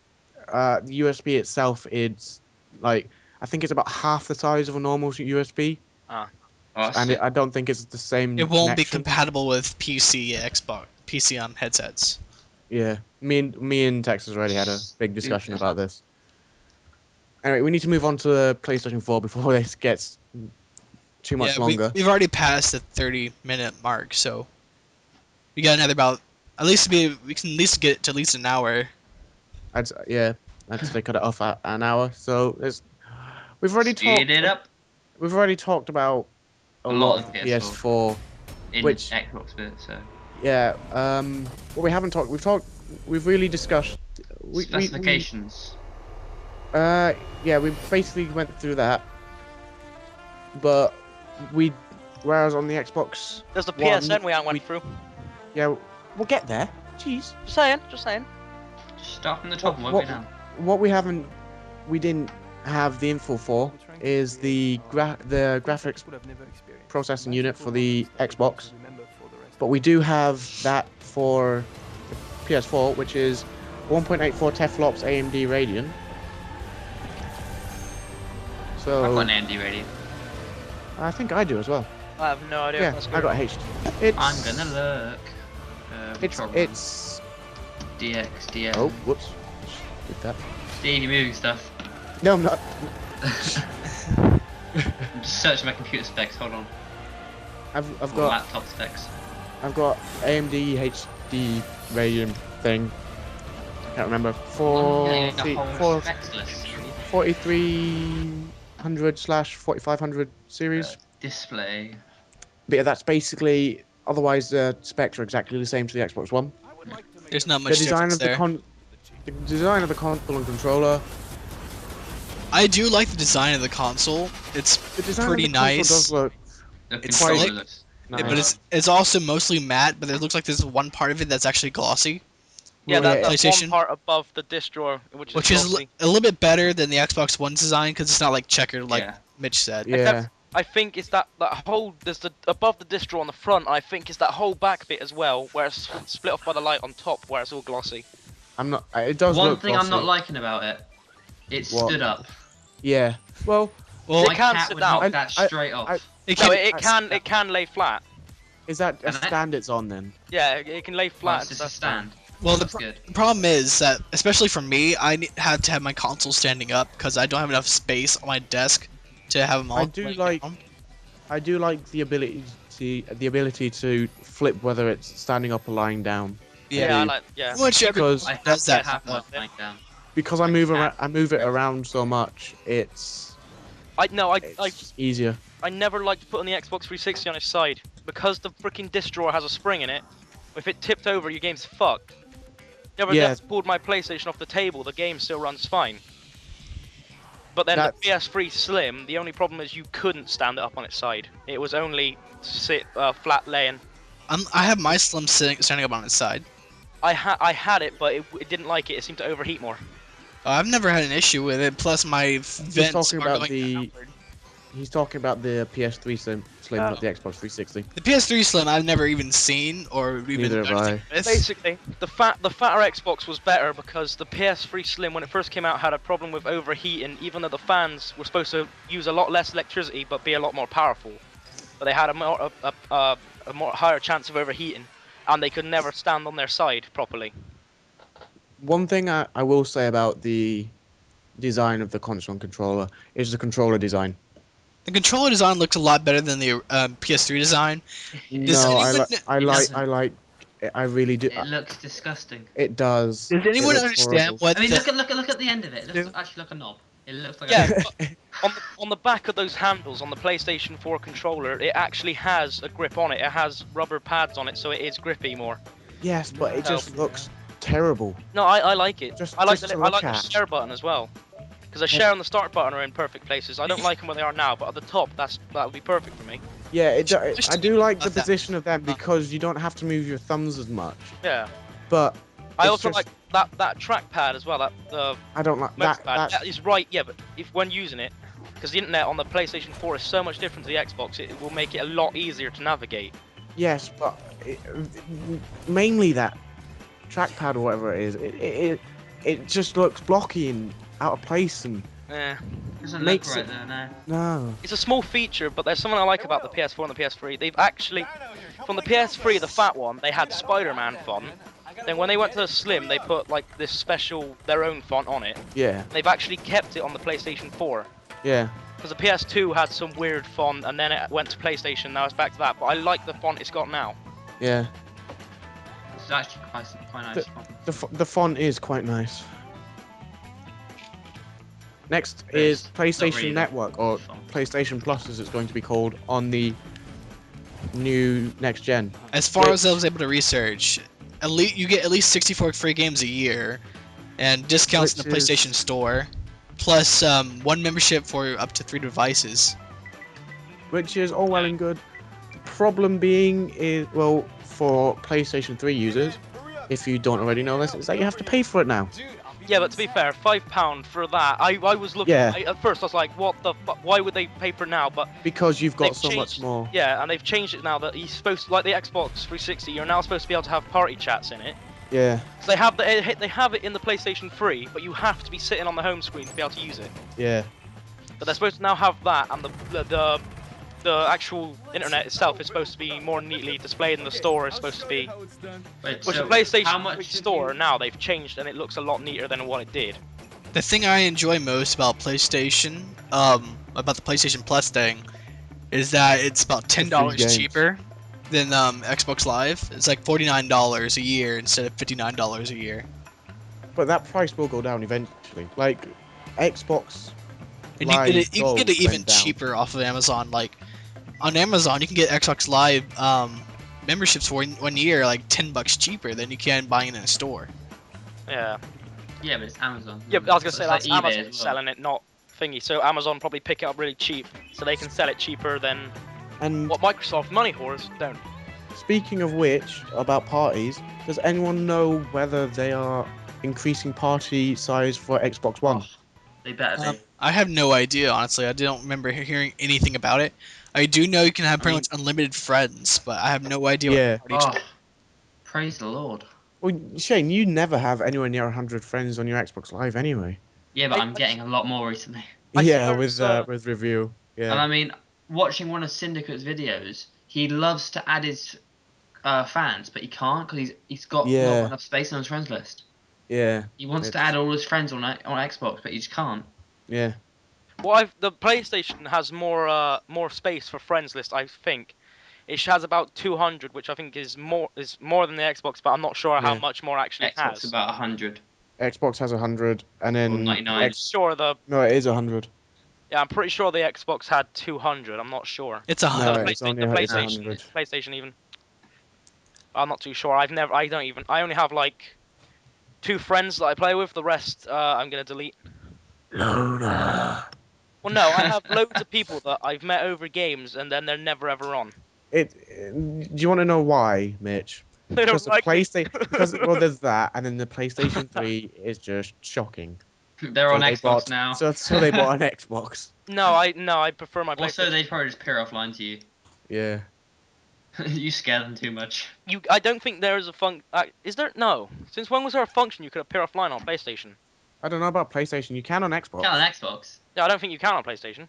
the USB itself. It's like I think it's about half the size of a normal USB, Oh, and I don't think it's the same. It won't be connection. compatible with PC on headsets. Yeah, me and Texas already had a big discussion about this. Anyway, we need to move on to the PlayStation 4 before this gets too much longer. We've already passed the 30-minute mark, so we got another about we can at least get to at least an hour. I'd say cut it off at an hour. So we've already Speed talked. it up. We've already talked about a lot of PS4. PS4. In Which- Xbox bit, so Yeah. What we haven't talked. We've really discussed. We specifications. Yeah, we basically went through that, but whereas on the Xbox, There's the One, PSN we haven't went we- through. yeah, we'll get there. Jeez. Just saying, just saying. Start from the top and work What- it down. What we didn't have the info for is the graphics processing unit for the Xbox, but we do have that for the PS4, which is 1.84 teraflops AMD Radeon. So I've got an AMD radio. I think I do as well. I have no idea. Yeah, That's I got HD. It's I'm gonna look. it's DX, DX. oh whoops, did that. Stevie moving stuff. No, I'm not. I'm just searching my computer specs. Hold on. I've Or got laptop specs. AMD HD Radeon thing. Can't remember. Yeah, the whole specs list. 4300/4500 series. Display. But yeah, that's basically. Otherwise, the specs are exactly the same to the Xbox One. There's not The much design difference of there. the design of the console and controller. I do like the design of the console. It's The design pretty of the console nice. does look The It's controller like- looks. nice. But it's also mostly matte, but it looks like there's one part of it that's actually glossy, Yeah, Well, that PlayStation. one part above the disc drawer, which which is is glossy. a little bit better than the Xbox One design because it's not like checkered like Yeah. Mitch said. Yeah, I think it's that whole there's the above the disc drawer on the front. I think it's that whole back bit as well, where it's split off by the light on top, where it's all glossy. I'm not. It does One look thing I'm not glossy. liking about it, it What? stood up. Yeah. Well, Well, My can cat sit would down. knock that I- straight off. I- it No, can, it can lay flat. is that a And I- stand it's on then? Yeah, it can lay Well, flat. it's just a and stuff. stand. well, the That's good. problem is that, especially for me, had to have my console standing up because I don't have enough space on my desk to have them all. I do laying like- down. I do like the ability to flip whether it's standing up or lying down. Yeah, I like. Yeah. Which everyone Because- I have does to that. have one lying down. Because I move it around so much. It's I easier. I never liked putting the Xbox 360 on its side because the freaking disc drawer has a spring in it. If it tipped over, your game's fucked. Never Yeah. pulled my PlayStation off the table, the game still runs fine. But then the PS3 Slim, the only problem is you couldn't stand it up on its side. It was only flat laying. I have my Slim standing up on its side. I had it, but it didn't like it. It seemed to overheat more. I've never had an issue with it. Plus, my vents talking are about going the- downward. He's talking about the PS3 Slim, not the Xbox 360. The PS3 Slim I've never even seen or even Neither done have anything with. Basically, the fatter Xbox was better because the PS3 Slim, when it first came out, had a problem with overheating. Even though the fans were supposed to use a lot less electricity but be a lot more powerful, but they had a more higher chance of overheating, and they could never stand on their side properly. One thing I will say about the design of the console and controller is the controller design. The controller design looks a lot better than the PS3 design. Does No, anyone- I really do. It looks disgusting. It does. Does It anyone looks understand horrible. what I mean, the, look at the end of it. It looks actually like a knob. It looks like Yeah, a but on the back of those handles on the PlayStation 4 controller, it actually has a grip on it. It has rubber pads on it, so it is grippy more. Yes, but it just looks terrible. No, I like it. Just- I like just the to I like look the at. share button as well. Because the share and the start button are in perfect places. I don't like them where they are now, but at the top, that would be perfect for me. Yeah, Just I do like the about that. position of them because you don't have to move your thumbs as much. Yeah. But I it's also just- like that trackpad as well. That I don't like mouse that. pad. That That is right. Yeah, but if when using it, because the internet on the PlayStation 4 is so much different to the Xbox, it will make it a lot easier to navigate. yes, but mainly that trackpad or whatever it is. It just looks blocky and out of place and Eh. doesn't makes look right it- there, no. no. It's a small feature, but there's something I like about the PS4 and the PS3. They've actually, from the PS3, the fat one, they had Spider-Man font. Then when they went to the Slim, they put like this special, their own font on it. Yeah, They've actually kept it on the PlayStation 4. yeah. Because the PS2 had some weird font, and then it went to PlayStation, now it's back to that. But I like the font it's got now. Yeah, It's actually quite nice. the font is quite nice. Next But it's is not PlayStation really Network, or font. PlayStation Plus as it's going to be called, on the new next gen. as far as I was able to research, you get at least 64 free games a year, and discounts in the Which is- PlayStation Store plus one membership for up to 3 devices. which is all well and good. The problem being is, well, for PlayStation 3 users, if you don't already know this, is that you have to pay for it now. Yeah, but to be fair, £5 for that. I was looking. Yeah. At first, I was like, what the fuck? Why would they pay for now? But Because you've got they've so much changed- more. Yeah, and they've changed it now that he's supposed to, like the Xbox 360. You're now supposed to be able to have party chats in it. Yeah, So they have it in the PlayStation 3, but you have to be sitting on the home screen to be able to use it. yeah. But they're supposed to now have that, and the actual internet itself is supposed to be more neatly displayed, and the store is supposed to be. Wait, Which so the PlayStation how 3 much did store now they've changed, and it looks a lot neater than what it did. The thing I enjoy most about PlayStation, about the PlayStation Plus thing, is that it's about $10 games. cheaper than Xbox Live. It's like $49 a year instead of $59 a year. But that price will go down eventually. Like, Xbox And you Live get it, you can get Gold it even went down. cheaper off of Amazon. Like on Amazon, you can get Xbox Live memberships for 1 year, like $10 cheaper than you can buying it in a store. Yeah. Yeah, but it's Amazon. Yeah, but I was gonna say It's that's like eBay Amazon as well. selling it, not thingy. So Amazon probably pick it up really cheap, so they can sell it cheaper than And what Microsoft money whores don't. speaking of which, about parties, does anyone know whether they are increasing party size for Xbox One? Oh, they better be. I have no idea, honestly. I don't remember hearing anything about it. I do know you can have pretty much unlimited friends, but I have no idea. Yeah. What party Oh, praise the Lord. Well, Shane, you never have anywhere near 100 friends on your Xbox Live anyway. Yeah, but I- I'm getting a lot more recently. I Yeah, think with there's, review. And Yeah. I mean, watching one of Syndicate's videos, he loves to add his fans, but he can't because he's got Yeah. not enough space on his friends list. Yeah. He wants to It's- add all his friends on Xbox, but he just can't. Yeah. the PlayStation has more space for friends list. I think it has about 200, which I think is more than the Xbox, but I'm not sure how Yeah. much more actually it Xbox has. about 100 Xbox has 100, and or then 99. I'm sure no, it is 100. I'm pretty sure the Xbox had 200. I'm not sure. It's a No, hundred. it's only the it's PlayStation, 100. PlayStation even. I'm not too sure. I only have like 2 friends that I play with. The rest I'm gonna delete. Loner. Well, no, I have loads of people that I've met over games, and then they're never ever on. Do you want to know why, Mitch? They don't Because the like me. PlayStation, because well, there's that, and then the PlayStation 3 is just shocking. They're So on they Xbox bought- now. So they bought an Xbox. No, I prefer my Also, PlayStation. they probably just peer offline to you. Yeah. You scare them too much. I don't think there is a is there? No. Since when was there a function you could appear offline on PlayStation? I don't know about PlayStation. You can on Xbox. Yeah, on Xbox. Yeah, I don't think you can on PlayStation.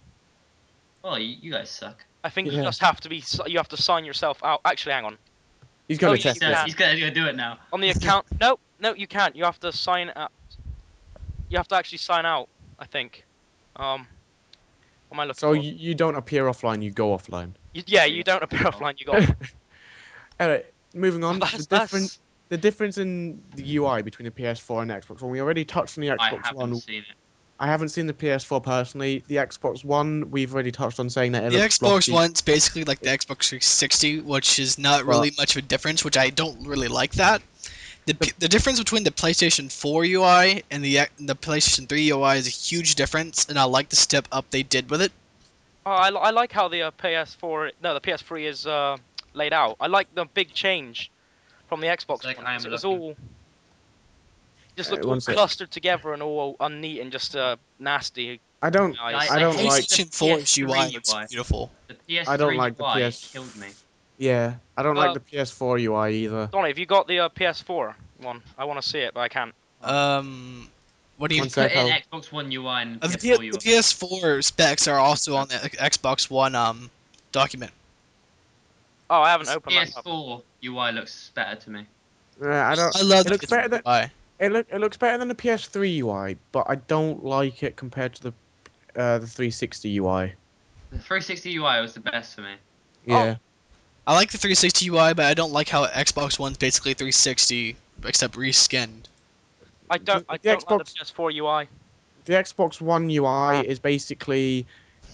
Oh, you guys suck. I think you Yeah. just have to be. You have to sign yourself out. Actually, hang on. He's gonna Oh, test you it. can. He's gonna do it now. On the account. No, you can't. You have to sign out. You have to actually sign out. I think. What am I looking So for? you don't appear offline. You go offline. Yeah, you don't appear offline. You got. Anyway, moving on. That's- The difference in the UI between the PS4 and Xbox One. We already touched on the I Xbox haven't One. seen it. I haven't seen the PS4 personally. The Xbox One, we've already touched on saying that it The looks Xbox blocky. One's basically like the Xbox 360, which is not really much of a difference, which I don't really like that. The difference between the PlayStation 4 UI and the PlayStation 3 UI is a huge difference, and I like the step up they did with it. Oh, I like how the the PS3 is laid out. I like the big change from the Xbox It's like one. I 'Cause am it was looking. all just looked all one sec. clustered together and all unneat and just nasty. I don't. Nice. I don't hate like. the PlayStation 4's UI PS3 looks UI. beautiful. The PS3 I don't like the UI PS. killed me. Yeah, I don't Uh, like the PS4 UI either. Donnie, have you got the PS4 one? I want to see it, but I can't. What do you? One Put sec, in I'll- Xbox One UI and The, PS4 the UI. PS4 specs are also on the Xbox One document. Oh, I haven't opened that up. PS4 UI looks better to me. I don't. I love It the looks better than UI. it looks better than the PS3 UI, but I don't like it compared to the 360 UI. The 360 UI was the best for me. Yeah. I like the 360 UI, but I don't like how Xbox One's basically 360 except reskinned. I don't the like the Xbox- PS4 UI. The Xbox One UI is basically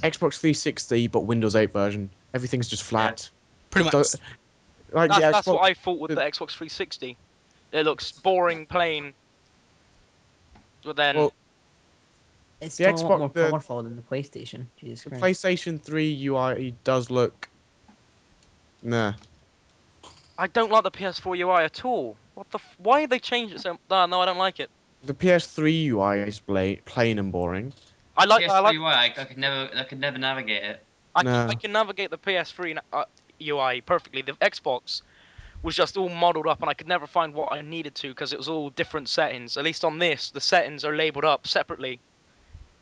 Xbox 360 but Windows 8 version. Everything's just flat. Pretty It much. does- Like That's the Xbox, what I thought with the Xbox 360. It looks boring, plain. But then, Well, It's The still a lot Xbox, more powerful than the PlayStation. Jesus the Christ. PlayStation 3 UI does look, nah. I don't like the PS4 UI at all. What the? Why did they change it so? No, I don't like it. The PS3 UI is plain and boring. I like. I like. PS3 UI, I could never navigate it. I No. can navigate the PS3 UI perfectly. The Xbox was just all modeled up, and I could never find what I needed to because it was all different settings. At least on this, the settings are labeled up separately.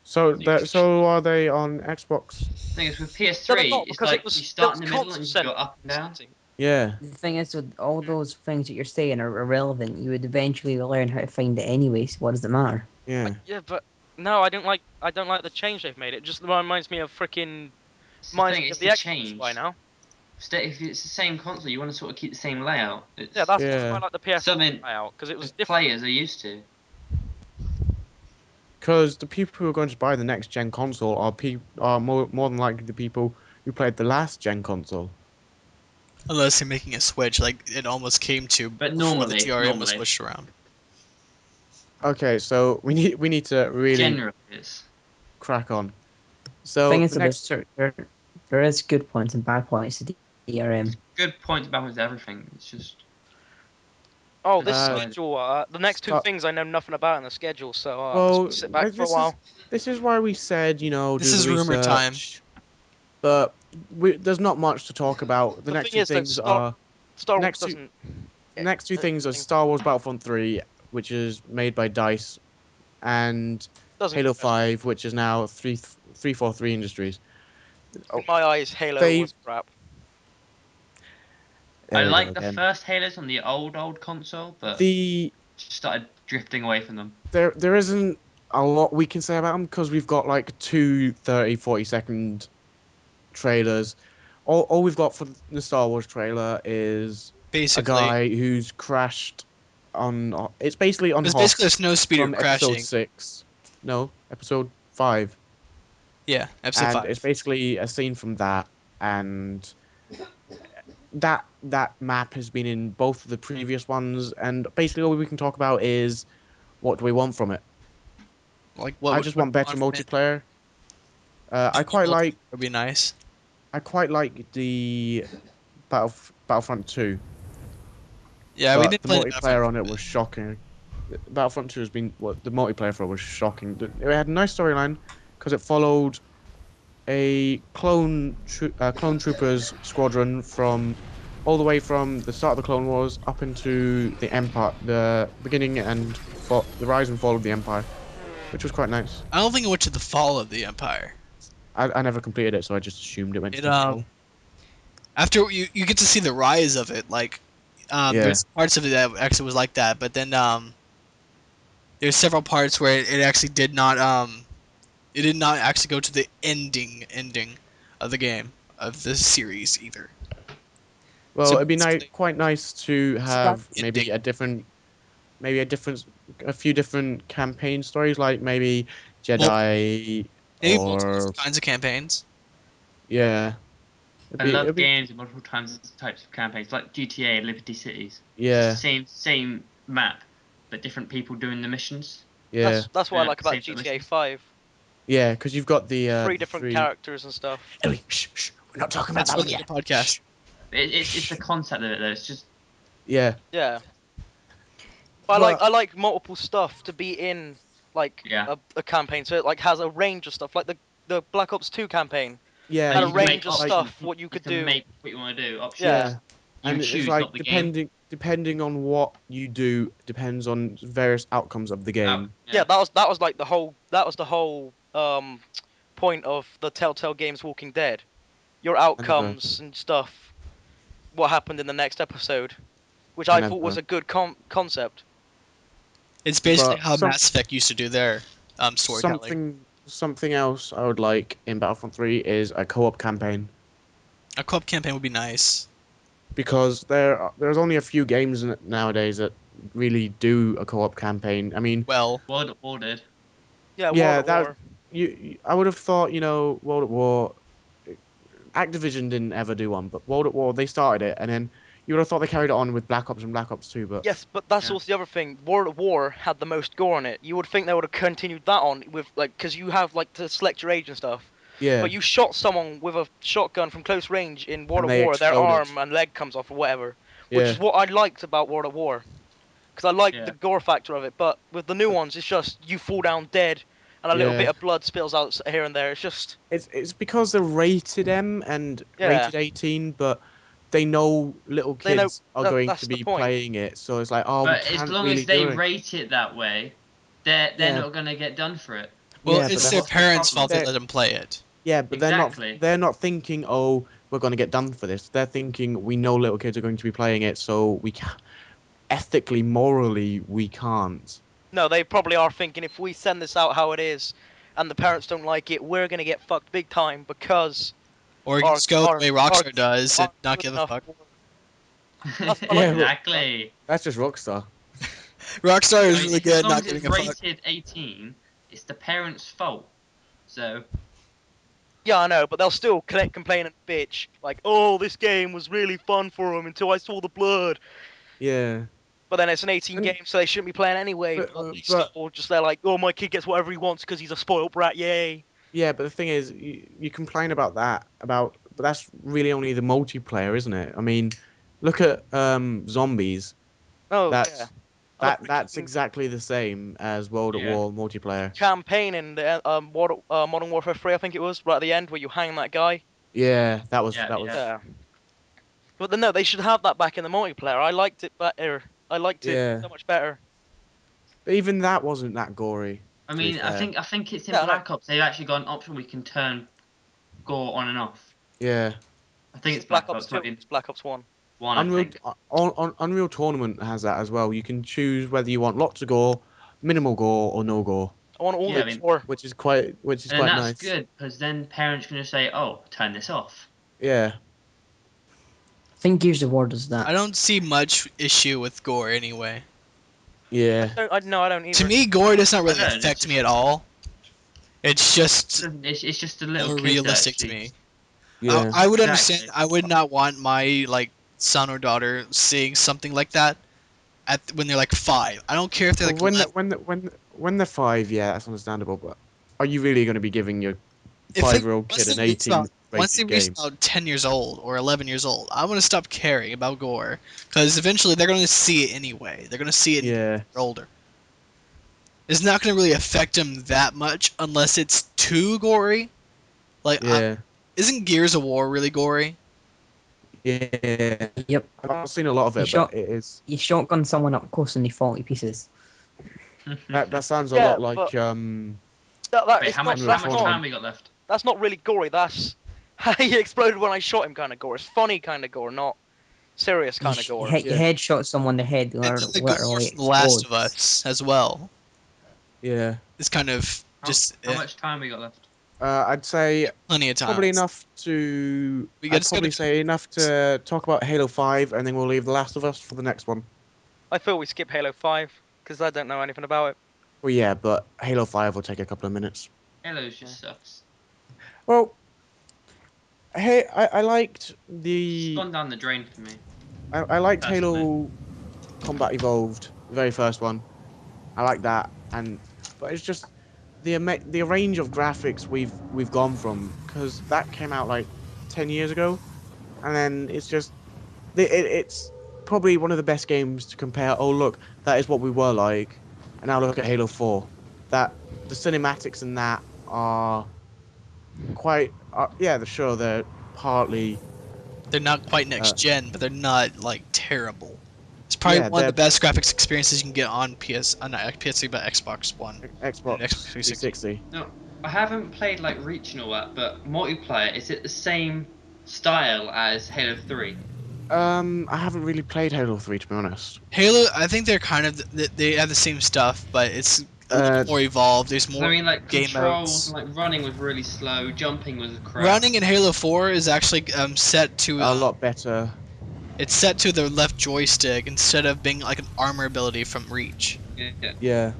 So So you can so are they on Xbox? Thing is, with No, they're PS3, not it's because it like was you there start was in the middle console and you can go up and down. setting. Yeah. The thing is, with all those things that you're saying are irrelevant. You would eventually learn how to find it anyway. So what does it matter? Yeah. Yeah, but no, I don't like the change they've made. It just reminds me of freaking It's the reminds thing, me of it's the the Xbox UI change. now. If it's the same console, you want to sort of keep the same layout. Yeah, It's that's why I Yeah. like the PS4 something layout because it the was different. players are used to. Because the people who are going to buy the next gen console are more than likely the people who played the last gen console. Unless you're making a switch, like it almost came to But before the normally, TRM was normally, switched around. Okay, so we need to really generally it's crack on. The So thing the is, that next, there is good points and bad points to DRM. good points about with everything. It's just Oh, just this Uh, decide. schedule. The next two start. things I know nothing about in the schedule, so I'm just Well, gonna sit back for a while. this is why we said, This do the is rumor time. research, but there's not much to talk about. The The next thing two is that things are Star Wars next two doesn't. next two things are Thing Star Wars Battlefront 3, which is made by Dice, and doesn't Halo interest me. 5, which is now 343 Industries. In Oh, my eyes, Halo they've was crap. I there we go like the again. first Halos on the old console, but The just started drifting away from them. there isn't a lot we can say about them because we've got like two 40-second trailers. All we've got for the Star Wars trailer is a Basically, guy who's crashed on. It's basically on it's basically a Hoth snow speeder from episode crashing. 6. No, episode 5. Yeah, episode And it's 5. basically a scene from that, and that map has been in both of the previous ones, and basically all we can talk about is what do we want from it. Like I just what want better from it? multiplayer. I Dual quite multiplayer like would be nice. the Battlefront 2, Yeah, we but didn't the play the Battlefront. multiplayer on it was shocking. Battlefront 2 has been what the multiplayer for it was shocking. It had a nice storyline because it followed a clone troopers squadron from all the way from the start of the Clone Wars up into the Empire, the beginning and the rise and fall of the Empire, which was quite nice. I don't think it went to the fall of the Empire. I never completed it, so I just assumed it went to It the fall. after you get to see the rise of it, like Yeah, there's parts of it that actually was like that, but then there's several parts where it actually it did not actually go to the ending of the game of the series either. well, So it'd be basically, quite nice to it's not have the ending. maybe a few different campaign stories, like maybe Mul- Jedi Maybe multiple or kinds of campaigns. yeah, I it'd love be games with multiple types of campaigns, like GTA, Liberty Cities. It's the yeah, same map, but different people doing the missions. yeah, That's what I like about Same sort of GTA missions. 5. yeah, because you've got Three the different three. characters and stuff. Ellie, shh, we're not talking about That's that for one another yet. podcast. It's the concept of it though. It's just Yeah, Yeah. But but I like multiple stuff to be in like yeah. a campaign, so it like has a range of stuff. Like the Black Ops 2 campaign yeah, had a You can make range of like stuff options. what you You could can do. make what you want to do. Yeah. Options. yeah, You and it's choose, like not the game. depending on what you do depends on various outcomes of the game. Yeah, Yeah. that was like the whole point of the Telltale Games Walking Dead. Your I never, outcomes and stuff, what happened in the next episode, which I I thought was never. a good concept. It's basically But how Mass Effect used to do their storytelling. something else I would like in Battlefront 3 is a co-op campaign A co-op campaign would be nice. because there's only a few games nowadays that really do a co-op campaign. I mean, Well, World at War did. Yeah, World yeah, at War. I would have thought, World at War Activision didn't ever do one, but World at War they started it, and then You would have thought they carried it on with Black Ops and Black Ops 2, but Yes, but that's Yeah. also the other thing. World at War had the most gore in it. You would think they would have continued that on with like, because you have like to select your age and stuff. yeah, But you shot someone with a shotgun from close range in World And at they War, their exploded. arm and leg comes off or whatever, which yeah, is what I liked about World at War, because I liked Yeah. the gore factor of it. But with the new ones, it's just you fall down dead, and a little Yeah. bit of blood spills out here and there. It's just it's because they're rated M and Yeah. rated 18, but they know little They know kids are going that's to the be point. playing it, so it's like, oh, we But as can't long really as they do it. rate it that way, they're Yeah. not gonna get done for it. Well, Yeah, but it's that's- their What's the parents' problem? fault they They're- let them play it. Yeah, but Exactly. they're not thinking, oh, we're going to get done for this. They're thinking, we know little kids are going to be playing it, so we can ethically, morally, we can't. No, they probably are thinking if we send this out how it is, and the parents don't like it, we're gonna get fucked big time because Or you can our just go the our way our Rockstar does and aren't not good give a enough fuck. for- That's what I Yeah, like. Exactly. That's just Rockstar. Rockstar I is mean, really if good as at long not as it's giving a fuck. rated 18, it's the parents' fault. So Yeah, I know, but they'll still complain and bitch like, "Oh, this game was really fun for them until I saw the blood." Yeah. But then it's an 18 And- game, so they shouldn't be playing anyway. But- They but- still just they're like, "Oh, my kid gets whatever he wants because he's a spoiled brat, yay!" Yeah, but the thing is, you complain about that, but that's really only the multiplayer, isn't it? I mean, look at zombies. Oh That's yeah. And the that's freaking exactly the same as World at Yeah. War multiplayer. campaign in the Modern Warfare 3, I think it was, right at the end where you hang that guy. Yeah, that was Yeah, that was Yeah. But then no, they should have that back in the multiplayer. I liked it better. I liked it Yeah. so much better. But even that wasn't that gory. I to be mean, I fair. think it's in Yeah, I know. Black Ops. They've actually got an option where you can turn gore on and off. Yeah. I think it's Black Black Ops Ops, 2, might be it's Black Ops 1. one. I Unreal think. Unreal Tournament has that as well. You can choose whether you want lots of gore, minimal gore, or no gore, I want all Yeah, I the mean- gore. which is quite And that's nice. good because then parents can just say, "Oh, turn this off." Yeah. I think Gears of War does that. I don't see much issue with gore anyway. Yeah. I don't either. To me, gore does not really I don't, it's affect me just- at all. It's just It's just a little more kid that realistic to actually- me. Yeah. I would Exactly. understand. I would not want my like son or daughter seeing something like that when they're like 5. I don't care if they're Well, like when 11. when they're 5, yeah, that's understandable. But are you really going to be giving your If they- 5-year-old once kid an they reach 18 about- Once they rated reach game? about 10 years old or 11 years old, I want to stop caring about gore because eventually they're going to see it anyway. They're going to see it when Yeah. they're older. It's not going to really affect them that much unless it's too gory. Like, Yeah. isn't Gears of War really gory? Yeah. Yep. I've not seen a lot of You it, shot- but it is. You shotgun someone up close and they fall to pieces. That sounds a Yeah, lot like but- That, Wait, it's how not, much that's, Tournament. not, time we got left? that's not really gory. That's he exploded when I shot him kind of gore. It's funny kind of gore, not serious kind of gore. You headshot someone in the head, And then the gore literally from The Last of explodes. Us as well. Yeah. It's kind of just How much time we got left? I'd say plenty of time. probably enough to. We I'd just probably gotta- say enough to talk about Halo 5, and then we'll leave The Last of Us for the next one. I feel we skip Halo 5 because I don't know anything about it. Well, yeah, but Halo 5 will take a couple of minutes. Halo just sucks. Well, hey, I liked It's the. gone down the drain for me. I liked personally. Halo Combat Evolved, the very first one. I like that, but it's just the range of graphics we've gone from, because that came out like 10 years ago, and then it's just it's probably one of the best games to compare. Oh look, that is what we were like, and now look at Halo 4. That the cinematics in that are quite yeah, sure they're partly. They're not quite next gen, but they're not like terrible. It's probably Yeah, one of the they're- best graphics experiences you can get on not PS3 but Xbox One. Xbox Xbox 360. No, I haven't played like Reach and all that, but multiplayer, is it the same style as Halo 3? I haven't really played Halo 3, to be honest. Halo, I think they're kind of they have the same stuff, but it's a little more evolved. There's more I mean, like game controls, modes. like running was really slow, jumping was crap. Running in Halo 4 is actually set to A lot better. it's set to the left joystick instead of being like an armor ability from Reach. Yeah. Yeah,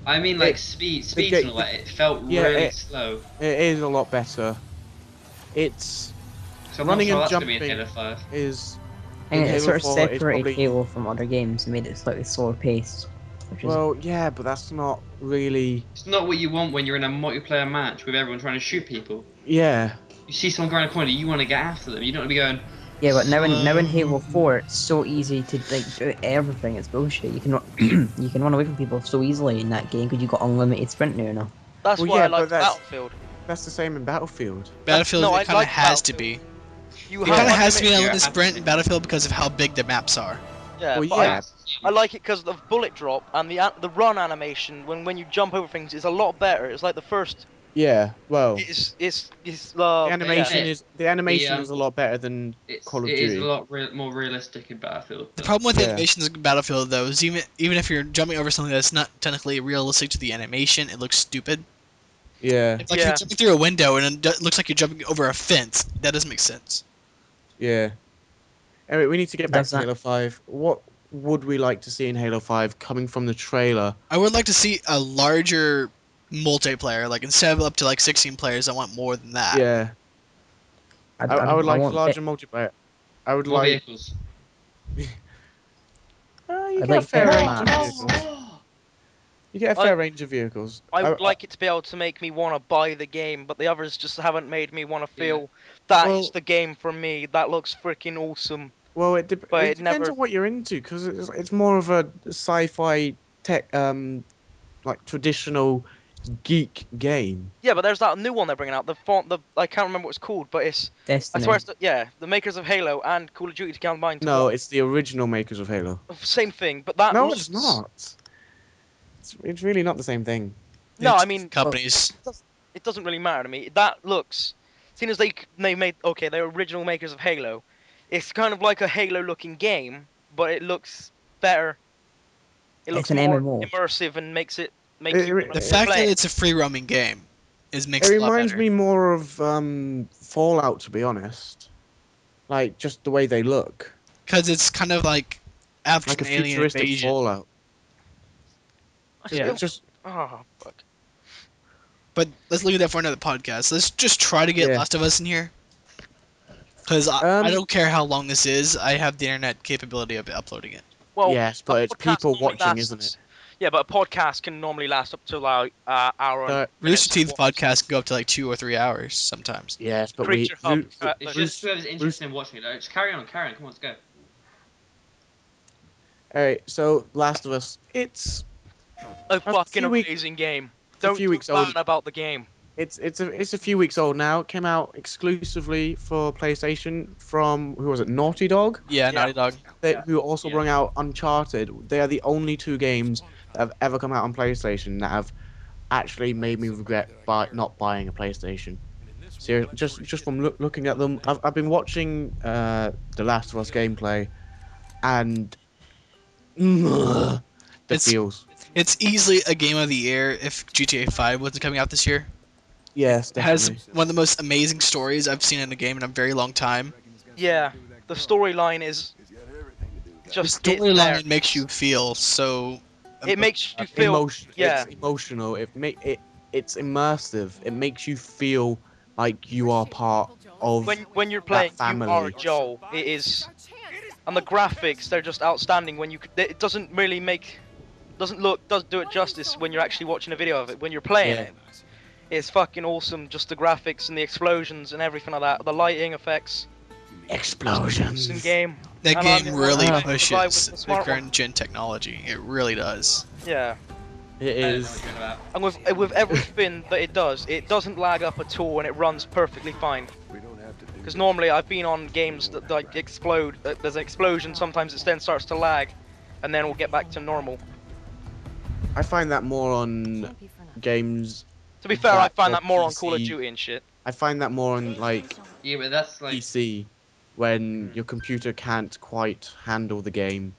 I mean, like It- speed ga- and all that. It felt yeah, really it- slow. it is a lot better. It's So I'm running not sure and that's gonna be in jumping Halo 5. is I think In it Halo sort of 4, it's separated probably Halo from other games and made it slightly slower paced, which is well, yeah, but that's not really It's not what you want when you're in a multiplayer match with everyone trying to shoot people. yeah. You see someone around the corner, you want to get after them. You don't want to be going. yeah. But now in Halo "Slow." 4, it's so easy to like do everything. It's bullshit. You can you can run away from people so easily in that game because you got unlimited sprint now. That's Well, why yeah, I but like Battlefield. that's the same in Battlefield. Battlefield, No, I it kind of like has to Battlefield. be. You It Yeah. kind have of has to be an unlimited. Yeah, unlimited it has to sprint be. in Battlefield because of how big the maps are. Yeah, Well, but yeah. I like it because of bullet drop and the run animation when you jump over things is a lot better. It's like the first. Yeah, well, It's the yeah. animation is a lot better than Call of it is a Duty. lot more realistic in Battlefield. The problem with Yeah. animations in Battlefield, though, is even if you're jumping over something that's not technically realistic to the animation, it looks stupid. Yeah, It's like Yeah. you're jumping through a window and it looks like you're jumping over a fence. That doesn't make sense. yeah. Anyway, we need to get back Does to that? Halo 5. What would we like to see in Halo 5 coming from the trailer? I would like to see a larger multiplayer. Like instead of up to like 16 players, I want more than that. Yeah, I would I like want larger multiplayer. I would More like. vehicles. You I'd get a like fair better range of maps. vehicles. You get a I- fair range of vehicles. I would like it to be able to make me want to buy the game, but the others just haven't made me want to feel that is Well- the game for me. That looks freaking awesome. Well, But it it depends never. on what you're into, because it's more of a sci-fi tech like traditional geek game. Yeah, but there's that new one they're bringing out. The font, the I can't remember what it's called, but it's. I Destiny. swear, yeah, the makers of Halo and Call of Duty combined to No, one. it's the original makers of Halo. Same thing, but that No, looks. it's not. It's really not the same thing. No, They're I two mean, companies. it doesn't really matter to me. That looks. Seeing as they made okay, they're original makers of Halo. It's kind of like a Halo-looking game, but it looks better. It It's looks an more MMO. immersive and make It, you it, want The to fact play that it. it's a free roaming game it makes it a lot reminds better. me more of Fallout, to be honest. Like just the way they look, Because it's kind of like after like a an alien futuristic invasion. Fallout. I Yeah, still. just Oh fuck. But let's leave that for another podcast. Let's just try to get Yeah. Last of Us in here. Because I don't care how long this is. I have the internet capability of uploading it. Well, yes, a but it's podcast people normally watching, lasts- isn't it? Yeah, but a podcast can normally last up to like hour and But Rooster minutes. Teeth podcast can go up to like 2 or 3 hours sometimes. yes, but Creature Hub. It's The- just whoever's interested in watching it. Just carry on. Come on, let's go. All right. So Last of Us, it's a fucking few week- amazing game. a Don't few weeks talk old. bad about the game. It's a few weeks old now. It came out exclusively for PlayStation from who was it? Naughty Dog. Yeah, Yeah. Naughty Dog. Who also Yeah. brought out Uncharted. They are the only two games that have ever come out on PlayStation that have actually made me regret not buying a PlayStation. Seriously, just from looking at them, I've been watching The Last of Us gameplay, and the It's- feels. It's easily a game of the year if GTA 5 wasn't coming out this year. Yes, It has definitely. one of the most amazing stories I've seen in a game in a very long time. Yeah, the storyline is The just it's there. storyline makes you feel so. It makes you feel. Emotion. Yeah. It's emotional. It's immersive. It makes you feel like you are part of. When you're playing, you are family. Joel. It is, and the graphics they're just outstanding. It doesn't really doesn't do it justice when you're actually watching a video of it. When you're playing Yeah. it, it's fucking awesome. Just the graphics and the explosions and everything like that. The lighting effects. Explosions. In game. That And I game mean, really uh, pushes the the smart current gen technology. It really does. Yeah. It I don't know is. what you're about. And with everything that it doesn't lag up at all, and it runs perfectly fine. Because normally I've been on games that like explode. There's an explosion. Sometimes it then starts to lag, and then we'll get back to normal. I find that more on games. To be fair, I That find or that more on Call of PC. Duty and shit. I find that more on like Yeah, but that's like PC, when your computer can't quite handle the game.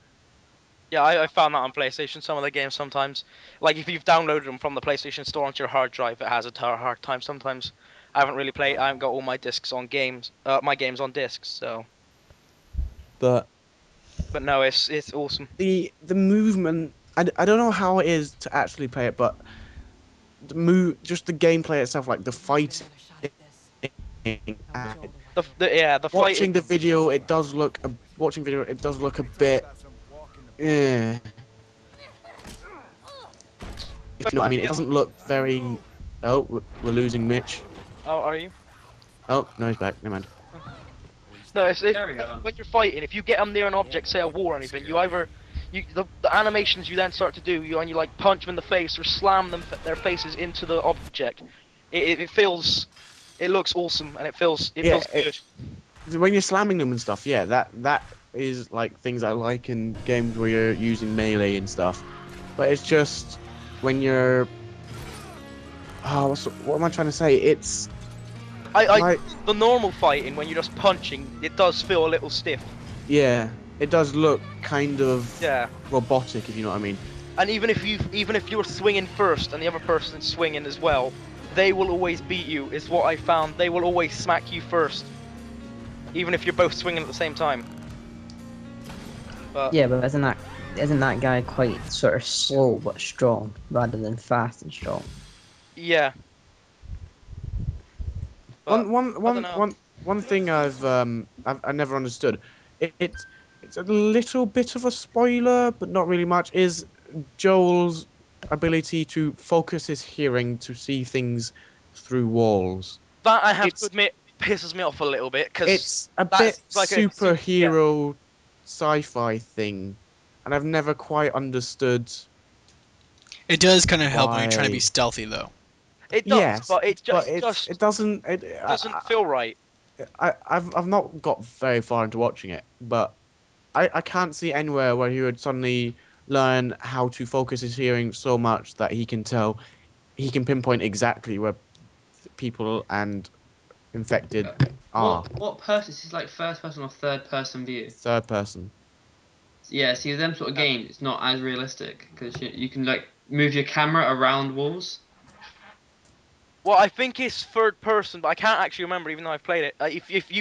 Yeah, I found that on PlayStation. Some of the games sometimes, like if you've downloaded them from the PlayStation Store onto your hard drive, it has a hard time sometimes. I haven't really played. I haven't got all my discs on games. My games on discs. So, But but no, it's awesome. the movement, I don't know how it is to actually play it, but just the gameplay itself, like the fighting, and The Watching fight. the video, it does look a bit. Eh. If you know what I mean, it doesn't look very. Oh, we're losing Mitch. Oh, are you? Oh, no, he's back. Never mind. No, it's There we go. when you're fighting. If you get them near an object, say a wall or anything, you either the animations you then start to do, you like punch them in the face or slam their faces into the object. It feels, it looks awesome and it feels Yeah, good. When you're slamming them and stuff, yeah, that is like things I like in games where you're using melee and stuff. But it's just when you're. Oh, what am I trying to say? It's like, The normal fighting when you're just punching, it does feel a little stiff. yeah, it does look kind of Yeah. robotic, if you know what I mean. And even if you're swinging first and the other person's swinging as well, they will always beat you. Is what I found. They will always smack you first, even if you're both swinging at the same time. But Yeah, but isn't that guy quite sort of slow but strong rather than fast and strong? yeah. But, One thing I've never understood. It's a little bit of a spoiler, but not really much. Is Joel's ability to focus his hearing to see things through walls. that I have to It's- admit pisses me off a little bit because It's a that's bit like a superhero sci-fi thing, and I've never quite understood. It does kind of help when you're trying to Why? be stealthy, though. it does, Yes, but it but just it doesn't. doesn't feel right. I've not got very far into watching it, but I can't see anywhere where he would suddenly learn how to focus his hearing so much that he can pinpoint exactly where people and infected are. What person? Is this like first person or third person view? Third person. Yeah, see them sort of games, it's not as realistic because you can like move your camera around walls. Well, I think it's third person, but I can't actually remember, even though I've played it. If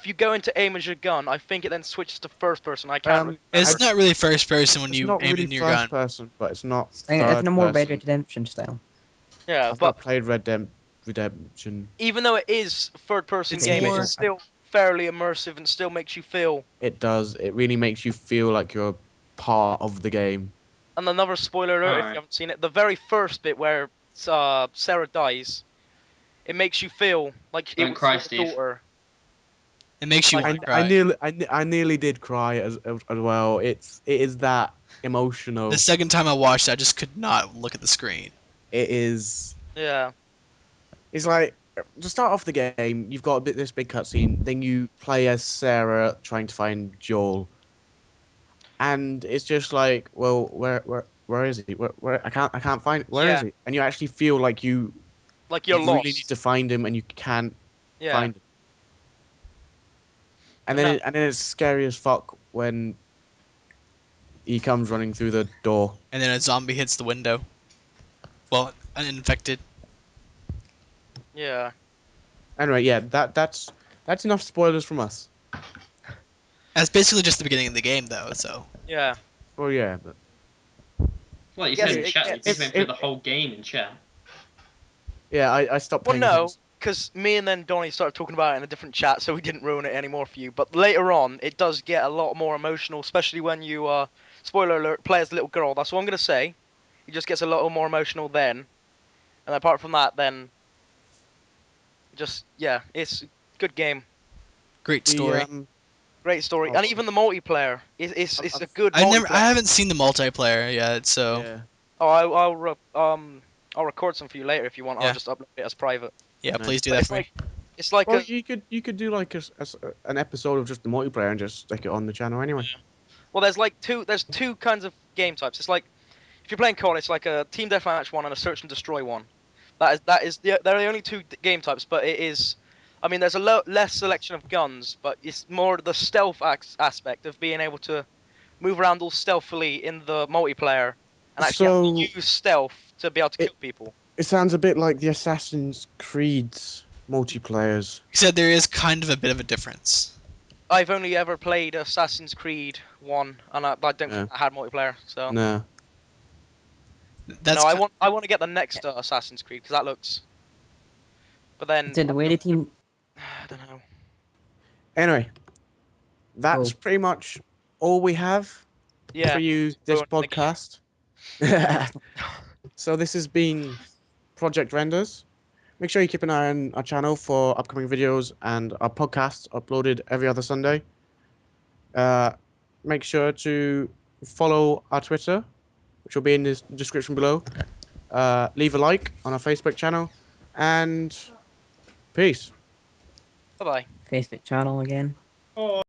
you go into aim as your gun, I think it then switches to first person. I can't. Really It's remember. not really first person when It's you not aim really in your first gun. person, but it's not I think it's third no more Red person. Dead Redemption style. Yeah, I've but not played Redemption. even though it is third person It's game, more- it's still fairly immersive and still makes you feel. It does. It really makes you feel like you're part of the game. And another spoiler alert if Alright. you haven't seen it, the very first bit where Sarah dies, it makes you feel like it Don't was cry, your Steve. daughter. It makes you I- want to I cry. nearly did cry as well. It is that emotional. The second time I watched it, I just could not look at the screen. It is. Yeah. It's like to start off the game, you've got this big cutscene. Then you play as Sarah trying to find Joel, and it's just like, well, where is he? Where I can't find. Where is Yeah. he? And you actually feel like you Like you're really lost. need to find him, and you can't Yeah. find him. And No. then it's scary as fuck when he comes running through the door. And then a zombie hits the window. Well, an infected. Yeah. Anyway, yeah, that's enough spoilers from us. That's basically just the beginning of the game, though. So Yeah. Well, yeah, but Well, you Yes, said in it chat, you gets- just went through the whole game in chat. yeah, I stopped Well, paying no, attention. because me and then Donnie started talking about it in a different chat, so we didn't ruin it anymore for you. But later on, it does get a lot more emotional, especially when you, spoiler alert, play as a little girl. That's what I'm going to say. It just gets a little more emotional then. And apart from that, then, just, yeah, it's a good game. great The story. Great story. Oh, And even the multiplayer. It's a good I multiplayer. haven't seen the multiplayer yet, so yeah, Oh, I'll record some for you later if you want. Yeah. I'll just upload it as private. yeah, Nice. please do But that it's for like, me. it's like well, a, you could do like an episode of just the multiplayer and just stick it on the channel anyway. well, there's two kinds of game types. It's like, if you're playing COD, it's like a team deathmatch one and a search and destroy one. They're the only two game types, but it is, I mean, there's a less selection of guns, but it's more the stealth aspect of being able to move around all stealthily in the multiplayer and actually have So to use stealth to be able to It- kill people. it sounds a bit like the Assassin's Creed multiplayers. Except there is kind of a bit of a difference. I've only ever played Assassin's Creed 1, and I don't Yeah. think I had multiplayer, so No, That's no, I want to get the next Assassin's Creed because that looks. But then So the way the team I don't know. Anyway, that's Oh. pretty much all we have Yeah. for you this Ruin the game. podcast. So this has been Project Renders. Make sure you keep an eye on our channel for upcoming videos and our podcast uploaded every other Sunday. Make sure to follow our Twitter, which will be in the description below. Leave a like on our Facebook channel, and peace. Bye bye. Facebook channel again.